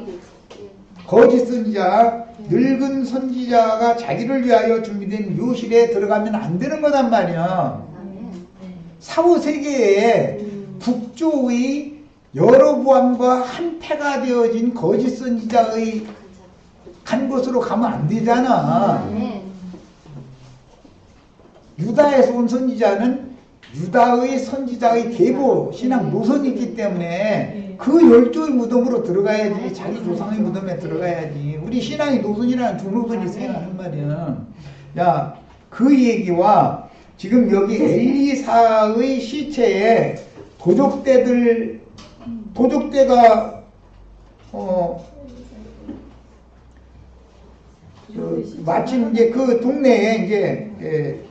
거짓 선지자, 늙은 선지자가 자기를 위하여 준비된 묘실에 들어가면 안 되는 거단 말이야. 사후 세계에 북쪽의 여로보암과 한패가 되어진 거짓 선지자의 간 곳으로 가면 안 되잖아. 유다에서 온 선지자는 유다의 선지자의 계보 신앙 노선이 있기 때문에 그 열조의 무덤으로 들어가야지. 자기 조상의 무덤에 들어가야지. 우리 신앙의 노선이라는 두 노선이 있어야 하는 말이야. 야, 그 얘기와 지금 여기 엘리사의 시체에 도적대가 마침 이제 그 동네에 이제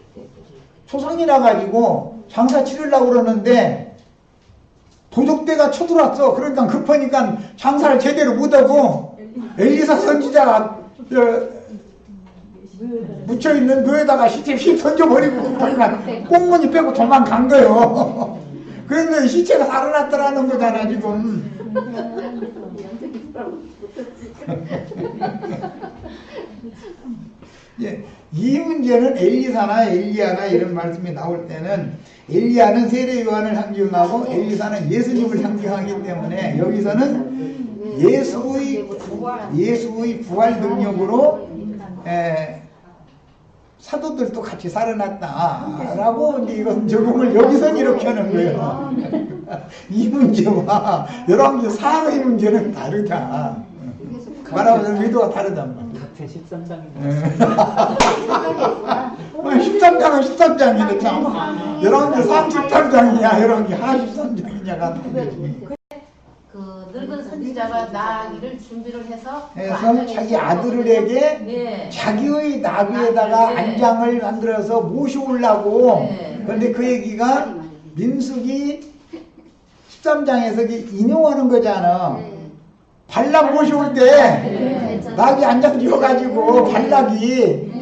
초상이라 가지고 장사 치르려고 그러는데 도적대가 쳐들어왔어. 그러니까 급하니까 장사를 제대로 못하고 엘리사 선지자가 묻혀있는 묘에다가 시체 휙 던져버리고 급하니까 꽁무니 빼고 도망간 거예요. 그런데 시체가 살아났더라는 거잖아 지금. 예, 이 문제는 엘리사나 엘리야나 이런 말씀이 나올 때는 엘리야는 세례 요한을 상징하고 엘리사는 예수님을 상징하기 때문에 여기서는 예수의 부활 능력으로 사도들도 같이 살아났다라고 이제 이것은 적용을 여기서 이렇게 하는 거예요. 이 문제와 열왕기 4의 문제는 다르다. 말하면 의도가 다르단 말이야. 같은 13장입니다. 13장은 13장이네 참. 열왕기 33장이냐 열왕기 43장이냐가 그 늙은 선지자가 나귀를 준비를 해서 자기 아들에게 자기의 나귀에다가 안장을 만들어서 모셔오려고. 그런데 그 얘기가 민수기 13장에서 인용하는 거잖아. 발락 모셔올 때 나귀 안장 지어가지고 발락이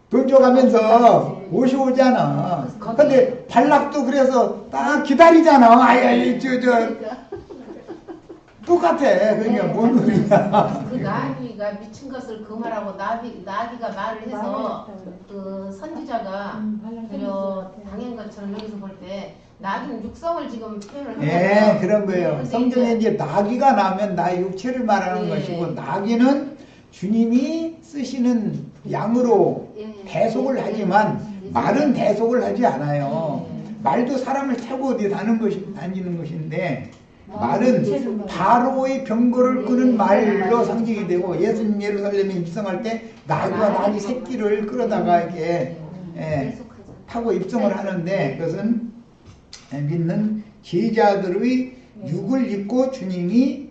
돈 줘가면서 모셔오잖아. 근데 발락도 그래서 딱 기다리잖아. 아이 똑같아. 그러니까 뭔 소리야. 그 나귀가 미친 것을 그 말하고 나귀가 말을 해서 그 선지자가 당한 것처럼 여기서 볼 때 나귀는 육성을 지금 표현을 하잖아요. 예, 그런 거예요. 성경에 이제 나귀가 나면 나의 육체를 말하는 것이고 나귀는 주님이 쓰시는 양으로 대속을 하지만 말은 대속을 하지 않아요. 말도 사람을 타고 어디 다니는 것인데 말은 바로의 병거를 끄는 말로 상징이 되고 예수님 예루살렘에 입성할 때 나귀와 나귀 새끼를 끌어다가 이렇게 타고 입성을 하는데 그것은 믿는 제자들의 육을 입고 주님이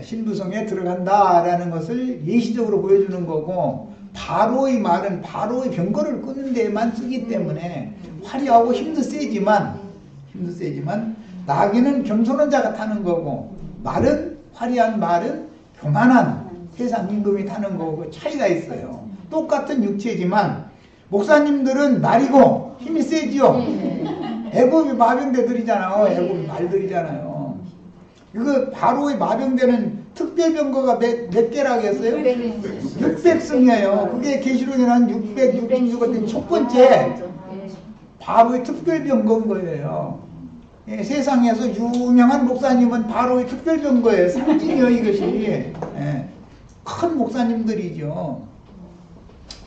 신부성에 들어간다라는 것을 예시적으로 보여주는 거고 바로의 말은 바로의 병거를 끄는 데에만 쓰기 때문에 화려하고 힘도 세지만 나귀는 겸손한 자가 타는 거고 말은 화려한 말은 교만한 세상 임금이 타는 거고 차이가 있어요. 똑같은 육체지만 목사님들은 날이고 힘이 세지요. 애굽이 마병대들이잖아요. 애굽이 말들이잖아요. 이거 바로의 마병대는 특별병거가 몇 개라고 했어요? 600승이에요. 그게 계시록에 난 666은 첫 번째 바로의 특별병거인 거예요. 예, 세상에서 유명한 목사님은 바로의 특별병거예요. 상징이요 이것이. 예, 큰 목사님들이죠.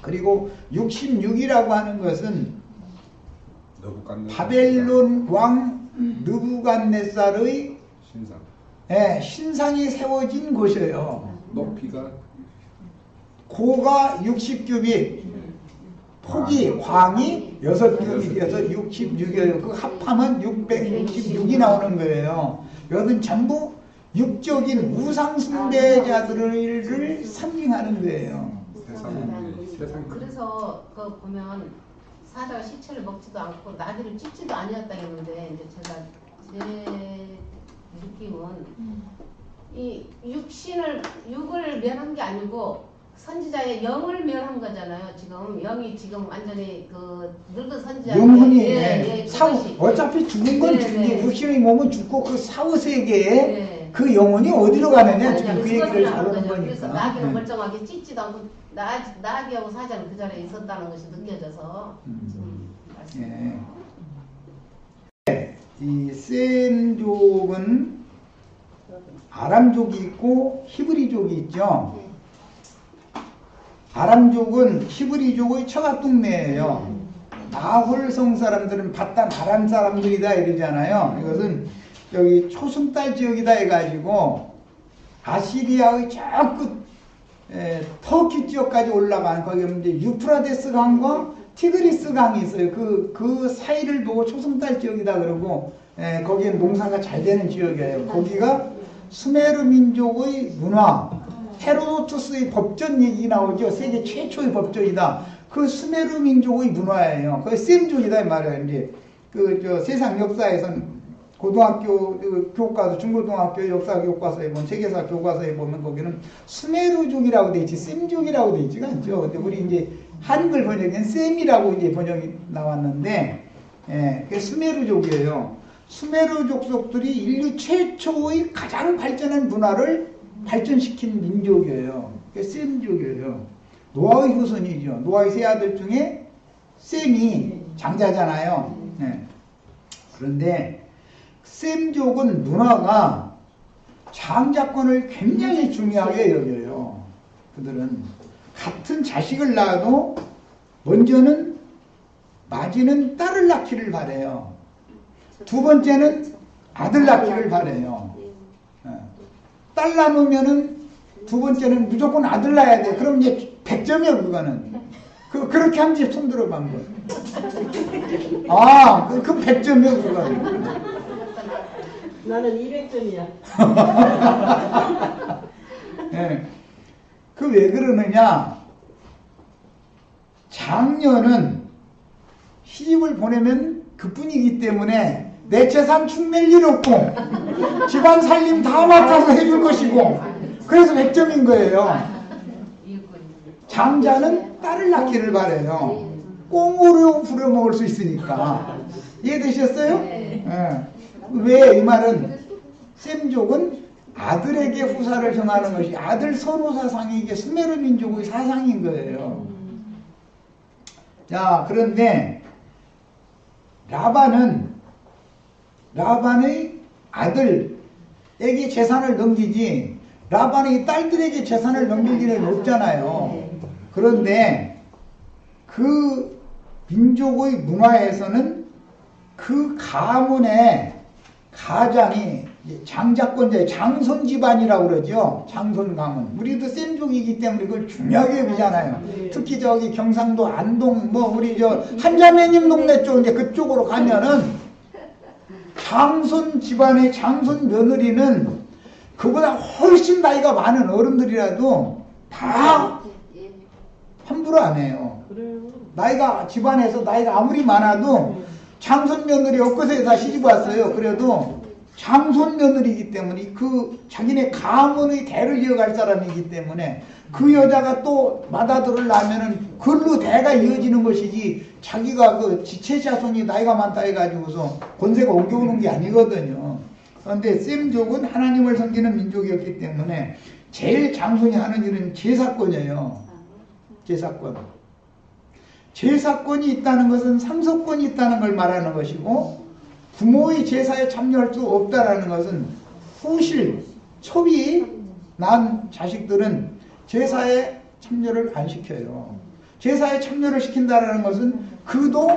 그리고 66이라고 하는 것은 바벨론 왕 느부갓네살의 신상. 예, 신상이 세워진 곳이에요. 높이가 고가 60규빗, 폭이 광이 6규빗이어서 66이에요. 그 합하면 666이 나오는 거예요. 이것은 전부 육적인 우상 숭배자들을 상징하는 거예요. 세상. 그래서 그 보면 사자가 시체를 먹지도 않고 나귀를 찢지도 아니었다 했는데 이제 제가 제 느낌은 이 육을 멸한 게 아니고 선지자의 영을 멸한 거잖아요. 지금 영이 지금 완전히 그 늙은 선지자 영혼이 사후 그것이. 어차피 죽은 건 죽지 육신의 몸은 죽고 그 사후 세계에 그 영혼이 어디로 가느냐 아니야, 지금 그 그것을 얘기를 하는 다루는 거죠. 그래서 거니까. 나귀는 멀쩡하게 찢지도 않고 나귀하고 사자는 그 자리에 있었다는 것이 느껴져서 지금 말씀. 예. 이 셈족은 아람족이 있고 히브리족이 있죠. 아람족은 히브리족의 처가동네예요. 나홀성 사람들은 바단 아람 사람들이다 이러잖아요. 이것은 여기 초승달 지역이다 해가지고 아시리아의 저 끝 터키 지역까지 올라간 거기 이제 유프라데스 강과 티그리스 강이 있어요. 그 사이를 보고 초승달 지역이다 그러고 거기엔 농사가 잘 되는 지역이에요. 거기가 수메르 민족의 문화, 헤로도투스의 법전 얘기 나오죠. 세계 최초의 법전이다. 그 수메르 민족의 문화예요. 그 셈족이다 이 말이에요. 이제 세상 역사에서는 고등학교 교과서, 중고등학교 역사 교과서에 보면, 세계사 교과서에 보면 거기는 수메르족이라고 돼 있지, 셈족이라고 돼 있지가 않죠. 근데 우리 이제 한글 번역엔 셈이라고 이제 번역이 나왔는데, 그게 수메르족이에요. 수메르 족속들이 인류 최초의 가장 발전한 문화를 발전시킨 민족이에요. 그게 셈족이에요. 노아의 후손이죠. 노아의 세 아들 중에 셈이 장자잖아요. 그런데 셈족은 문화가 장자권을 굉장히 중요하게 여겨요. 그들은 같은 자식을 낳아도 먼저는 맞이는 딸을 낳기를 바래요. 두 번째는 아들 낳기를 바래요. 딸 낳으면은 두 번째는 무조건 아들 낳아야 돼. 그럼 이제 100점이야 그거는. 그렇게 한 집 손 들어본 거예요. 아, 그 100점이야 그거는. 나는 200점이야. 네. 그 왜 그러느냐? 장녀는 시집을 보내면 그뿐이기 때문에 내 재산 축낼 일 없고 집안 살림 다 맡아서 해줄 것이고 그래서 100점인 거예요. 장자는 딸을 낳기를 바래요. 꽁으로 부려먹을 수 있으니까. 이해되셨어요? 네. 왜 이 말은 셈족은 아들에게 후사를 정하는 것이 아들 선호 사상이 이게 수메르 민족의 사상인 거예요. 자, 그런데 라반의 아들에게 재산을 넘기지 라반의 딸들에게 재산을 넘길 일은 없잖아요. 그런데 그 민족의 문화에서는 그 가문의 가장이 장자권자의 장손 집안이라고 그러죠. 장손 가문. 우리도 셈족이기 때문에 그걸 중요하게 여기잖아요. 특히 저기 경상도 안동 우리 한자매님 동네 쪽 이제 그쪽으로 가면은 장손 집안의 장손 며느리는 그보다 훨씬 나이가 많은 어른들이라도 다 함부로 안 해요. 집안에서 나이가 아무리 많아도 장손 며느리 엊그새 다 시집 왔어요. 그래도 장손 며느리이기 때문에 그 자기네 가문의 대를 이어갈 사람이기 때문에 그 여자가 또 맏아들을 낳으면은 그걸로 대가 이어지는 것이지 자기가 그 지체 자손이 나이가 많다 해가지고서 권세가 옮겨오는 게 아니거든요. 그런데 셈족은 하나님을 섬기는 민족이었기 때문에 제일 장손이 하는 일은 제사권이에요. 제사권. 제사권이 있다는 것은 상속권이 있다는 걸 말하는 것이고 부모의 제사에 참여할 수 없다라는 것은 후실, 첩이 난 자식들은 제사에 참여를 안 시켜요. 제사에 참여를 시킨다는 것은 그도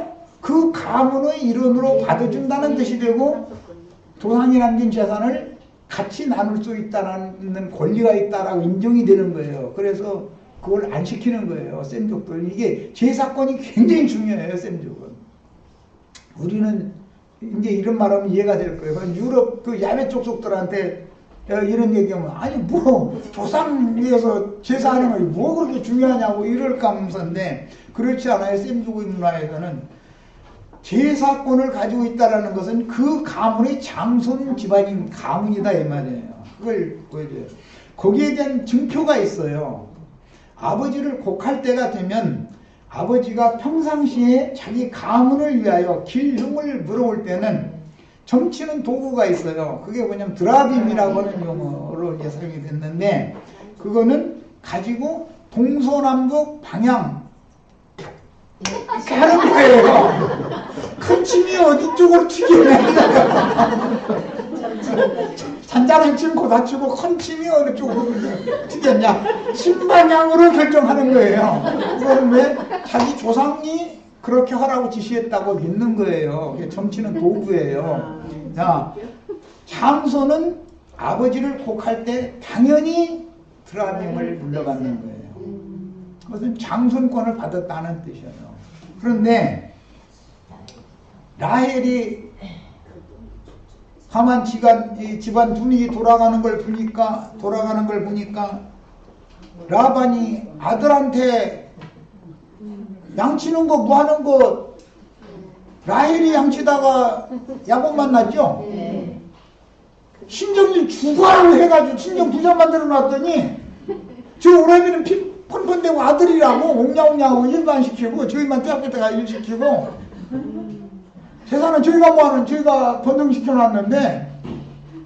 그 가문의 일원으로 받아준다는 뜻이 되고 조상이 남긴 재산을 같이 나눌 수 있다는 권리가 있다라고 인정이 되는 거예요. 그래서 그걸 안 시키는 거예요. 셈족들. 이게 제사권이 굉장히 중요해요. 셈족은. 우리는 이제 이런 말하면 이해가 될 거예요. 유럽 그 야매 족속들한테 이런 얘기하면 아니 뭐 조상 위해서 제사하는 거 뭐 그렇게 중요하냐고 이럴까 하면서인데 그렇지 않아요. 셈족의 문화에서는 제사권을 가지고 있다라는 것은 그 가문의 장손 집안인 가문이다 이 말이에요. 그걸 보여줘요. 거기에 대한 증표가 있어요. 아버지를 곡할 때가 되면 아버지가 평상시에 자기 가문을 위하여 길흉을 물어올 때는 점치는 도구가 있어요. 그게 뭐냐면 드라빔이라고 하는 용어로 이제 사용이 됐는데 그거는 가지고 동서남북 방향 이렇게 하는 거예요. 큰 침이 어디 쪽으로 튀겨내요. 잔잔한 침 고다치고 큰 침이 어느 쪽으로 튀겼냐. 침방향으로 결정하는 거예요. 그건 왜? 자기 조상이 그렇게 하라고 지시했다고 믿는 거예요. 그게 점치는 도구예요. 자, 장손은 아버지를 곡할 때 당연히 드라빔을 물러받는 거예요. 그것은 장손권을 받았다는 뜻이에요. 그런데 라헬이 가만 집안 분위기 돌아가는 걸 보니까 라반이 아들한테 양치는 거 뭐 하는 거 라헬이 양치다가 야곱 만났죠? 네. 신정일 주가를 해가지고 신정 부자 만들어 놨더니 저 오라비는 피 펀펀대고 아들이라고 옹냐옹냐하고 일도 안 시키고 저희만 떼학볕에가 일 시키고 재산은 저희가 뭐하는 저희가 번등시켜 놨는데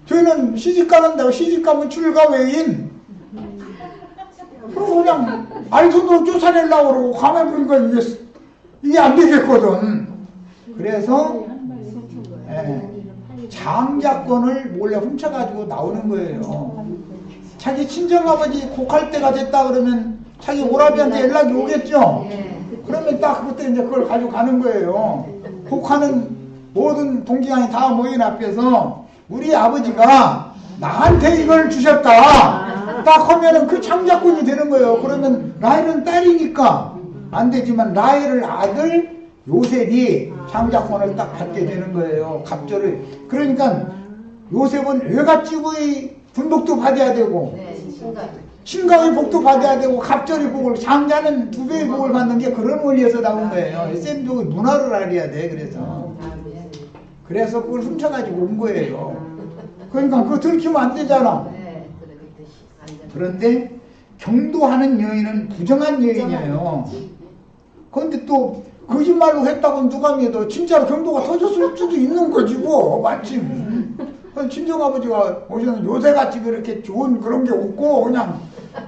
저희는 시집가는데 시집가면 출가 외인 그리고 그냥 알손으로 쫓아내려고 그러고 가만히 보니까 이게 안 되겠거든. 그래서 장자권을 몰래 훔쳐가지고 나오는 거예요. 자기 친정아버지 곡할 때가 됐다 그러면 자기 오라비한테 연락이 오겠죠? 그러면 딱 그때 이제 그걸 가지고 가는 거예요. 곡하는 모든 동기간이 다 모인 앞에서 우리 아버지가 나한테 이걸 주셨다. 딱 하면은 그 장자권이 되는 거예요. 그러면 라헬은 딸이니까 안 되지만 라헬을 아들 요셉이 장자권을 딱 받게 되는 거예요. 갑절을. 그러니까 요셉은 외갓집의 분복도 받아야 되고 신강의 복도 받아야 되고 갑절의 복을 장자는 2배의 복을 받는 게 그런 원리에서 나온 거예요. 셈족의 문화를 알아야 돼. 그래서 그걸 훔쳐가지고 온 거예요. 그러니까 그거 들키면 안 되잖아. 그런데 경도하는 여인은 부정한 여인이에요. 그런데 또 거짓말로 했다고 누가 믿어. 진짜로 경도가 터졌을 수도 있는 거지 뭐 마침. 친정아버지가 오시는 요새같이 그렇게 좋은 그런 게 없고 그냥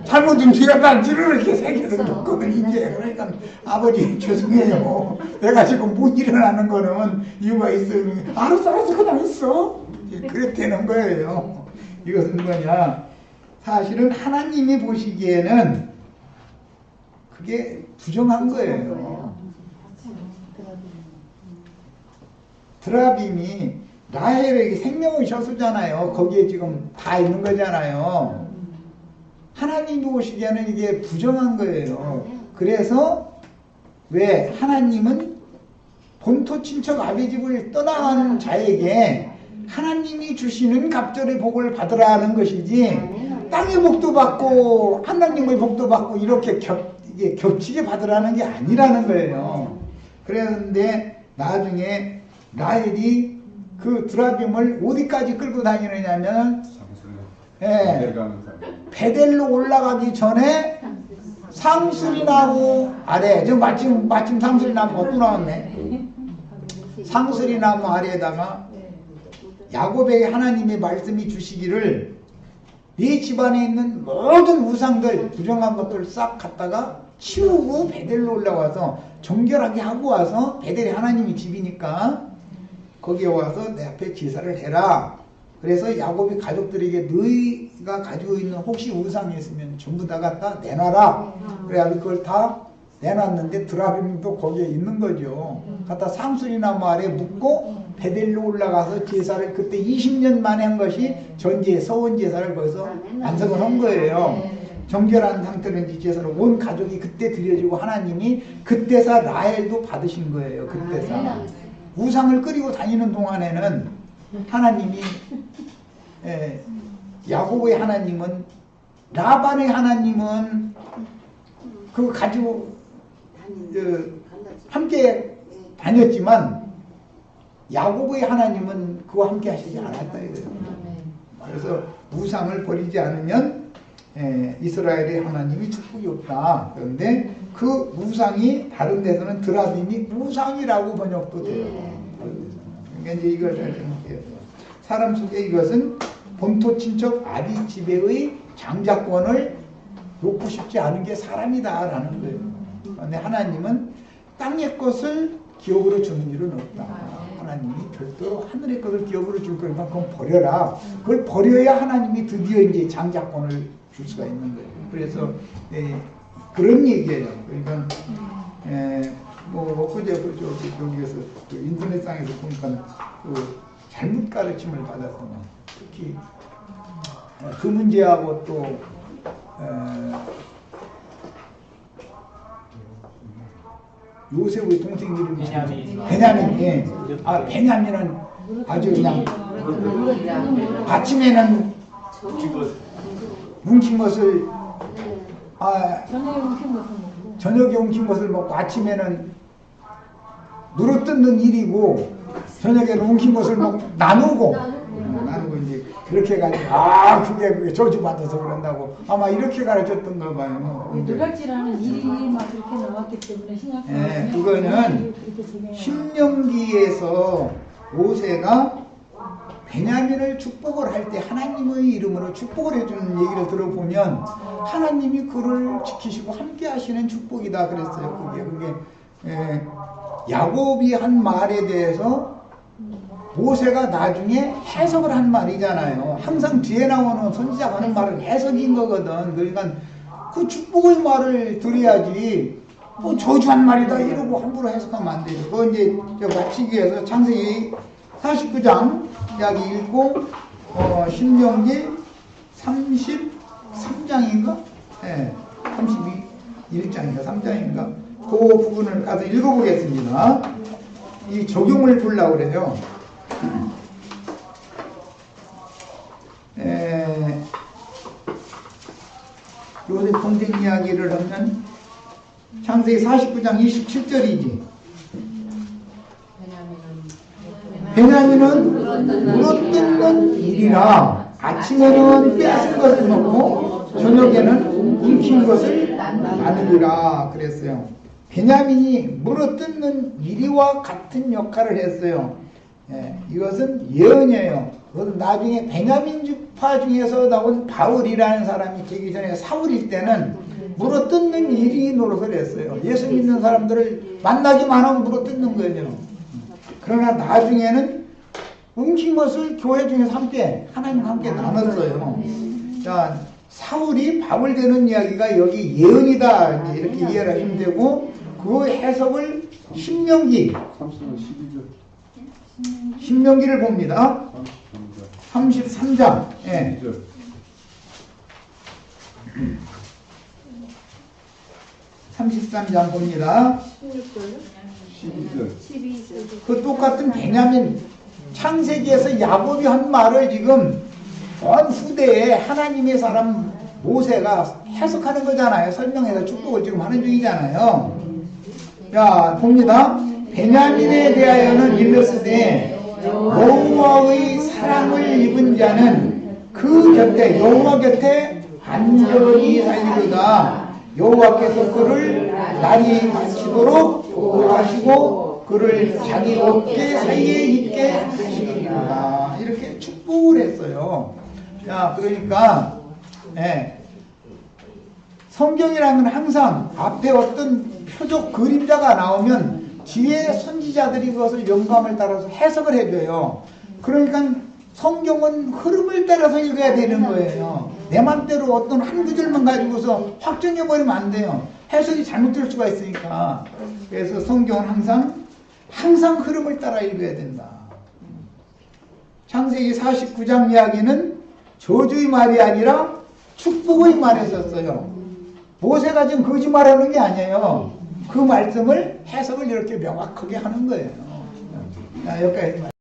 잘못 움직였다 이렇게 새겨서 줬거든 이제. 그러니까 아버지 죄송해요. 내가 지금 못 일어나는 거는 이유가 있어요. 알았어 그냥 있어. 그렇게 되는 거예요. 이것은 뭐냐. 사실은 하나님이 보시기에는 그게 부정한 거예요. 드라빔이 라헬에게 생명의 저수잖아요. 거기에 지금 다 있는 거잖아요. 하나님이 보시기에는 이게 부정한 거예요. 그래서 왜 하나님은 본토 친척 아비 집을 떠나가는 자에게 하나님이 주시는 갑절의 복을 받으라 하는 것이지 땅의 복도 받고 하나님의 복도 받고 이렇게 이게 겹치게 받으라는 게 아니라는 거예요. 그런데 나중에 라헬이 그 드라빔을 어디까지 끌고 다니느냐면 예, 내려가는 사람. 베델로 올라가기 전에 상수리나무 아래, 저 마침 상수리나무가 또 나왔네. 상수리나무 아래에다가 야곱에게 하나님의 말씀이 주시기를 네 집안에 있는 모든 우상들, 부정한 것들 싹 갖다가 치우고 베델로 올라와서 정결하게 하고 와서, 베델이 하나님의 집이니까 거기에 와서 내 앞에 제사를 해라. 그래서 야곱이 가족들에게 너희가 가지고 있는 혹시 우상이 있으면 전부 다 갖다 내놔라. 그래가지고 그걸 다 내놨는데 드라빔도 거기에 있는 거죠. 갖다 상수리나무 아래 묶고 베델로 올라가서 제사를 그때 20년 만에 한 것이 전제, 서원 제사를 거기서 완성을 한 거예요. 정결한 상태로 이제 제사를 온 가족이 그때 드려지고 하나님이 그때사 라헬도 받으신 거예요. 그때사. 우상을 끓이고 다니는 동안에는 하나님이 야곱의 하나님은, 라반의 하나님은 그거 가지고 함께 다녔지만 야곱의 하나님은 그와 함께 하시지 않았다 이거예요. 그래서 우상을 버리지 않으면 이스라엘의 하나님이 축복이 없다. 그런데 그 우상이 다른 데서는 드라빔이 우상이라고 번역도 돼요. 그러니까 이제 이걸 잘 생각해야 돼요. 사람 속에 이것은 본토 친척 아비 지배의 장자권을 놓고 싶지 않은 게 사람이다라는 거예요. 그런데 하나님은 땅의 것을 기업으로 주는 일은 없다. 하나님이 별도로 하늘의 것을 기업으로 줄 거니까 그건 버려라. 그걸 버려야 하나님이 드디어 이제 장자권을 줄 수가 있는 거예요. 그래서 그런 얘기예요. 그러니까 뭐 엊그제 여기에서 그 인터넷상에서 보니까 그 잘못 가르침을 받아서 특히 그 문제하고 또 요셉의 동생 이름이 베냐민. 예. 아, 베냐민은 아주 그냥 아침에는 뭉친 것을 저녁에 뭉친 것을 먹고 아침에는 누르뜯는 일이고 저녁에는 뭉친 것을 먹고 나누고 이제 그렇게 해가지고 그게 저주받아서 그런다고 아마 이렇게 가르쳤던가 봐요. 누락질하는 일이 막 그렇게 나왔기 때문에 신약성에 그거는 신명기에서 모세가 베냐민을 축복을 할 때 하나님의 이름으로 축복을 해주는 얘기를 들어보면 하나님이 그를 지키시고 함께 하시는 축복이다 그랬어요. 그게 야곱이 한 말에 대해서 모세가 나중에 해석을 한 말이잖아요. 항상 뒤에 나오는 선지자가 하는 말은 해석인 거거든. 그러니까 그 축복의 말을 들어야지 저주한 말이다 이러고 함부로 해석하면 안 되죠. 그거 이제 마치기 위해서 창세기 49장 이야기 읽고 신명기 33장인가? 네, 32장인가 3장인가? 그 부분을 가서 읽어보겠습니다. 이 적용을 보려고 그래요. 요셉 동생 이야기를 하면 창세기 49장 27절이지. 베냐민은 물어뜯는 일이라 아침에는 빼앗은 것을 먹고 저녁에는 움킨 것을 나누리라 그랬어요. 베냐민이 물어뜯는 일이와 같은 역할을 했어요. 이것은 예언이에요. 그것은 나중에 베냐민 지파 중에서 나온 바울이라는 사람이 되기 전에 사울일 때는 물어뜯는 일이 노릇을 했어요. 예수 믿는 사람들을 만나기만 하면 물어뜯는 거예요. 그러나 나중에는 움킨 것을 교회 중에서 함께 하나님과 함께 나눴어요. 자, 사울이 바울 되는 이야기가 여기 예언이다 이렇게 이해를 하시면 되고 그 해석을 신명기 12절. 를 봅니다. 33장. 예. 33장 봅니다. 12절. 그 똑같은 베냐민 창세기에서 야곱이 한 말을 지금 먼 후대에 하나님의 사람 모세가 해석하는 거잖아요. 설명해서 축복을 지금 하는 중이잖아요. 자, 봅니다. 베냐민에 대하여는 일렀으되 여호와의 사랑을 입은 자는 그 곁에 여호와 곁에 안전히 살리로다. 여호와께서 그를 날이 마치도록 보호하시고 그를 자기 어깨 사이에 있게 하시리로다. 이렇게 축복을 했어요. 자, 그러니까 성경이라는 건 항상 앞에 어떤 표적 그림자가 나오면 뒤에 선지자들이 그것을 영감을 따라서 해석을 해줘요. 그러니까 성경은 흐름을 따라서 읽어야 되는 거예요. 내 맘대로 어떤 한 구절만 가지고서 확정해버리면 안 돼요. 해석이 잘못될 수가 있으니까. 그래서 성경은 항상 흐름을 따라 읽어야 된다. 창세기 49장 이야기는 저주의 말이 아니라 축복의 말을 썼어요. 모세가 지금 거짓말하는 게 아니에요. 그 말씀을 해석을 이렇게 명확하게 하는 거예요. 여기까지.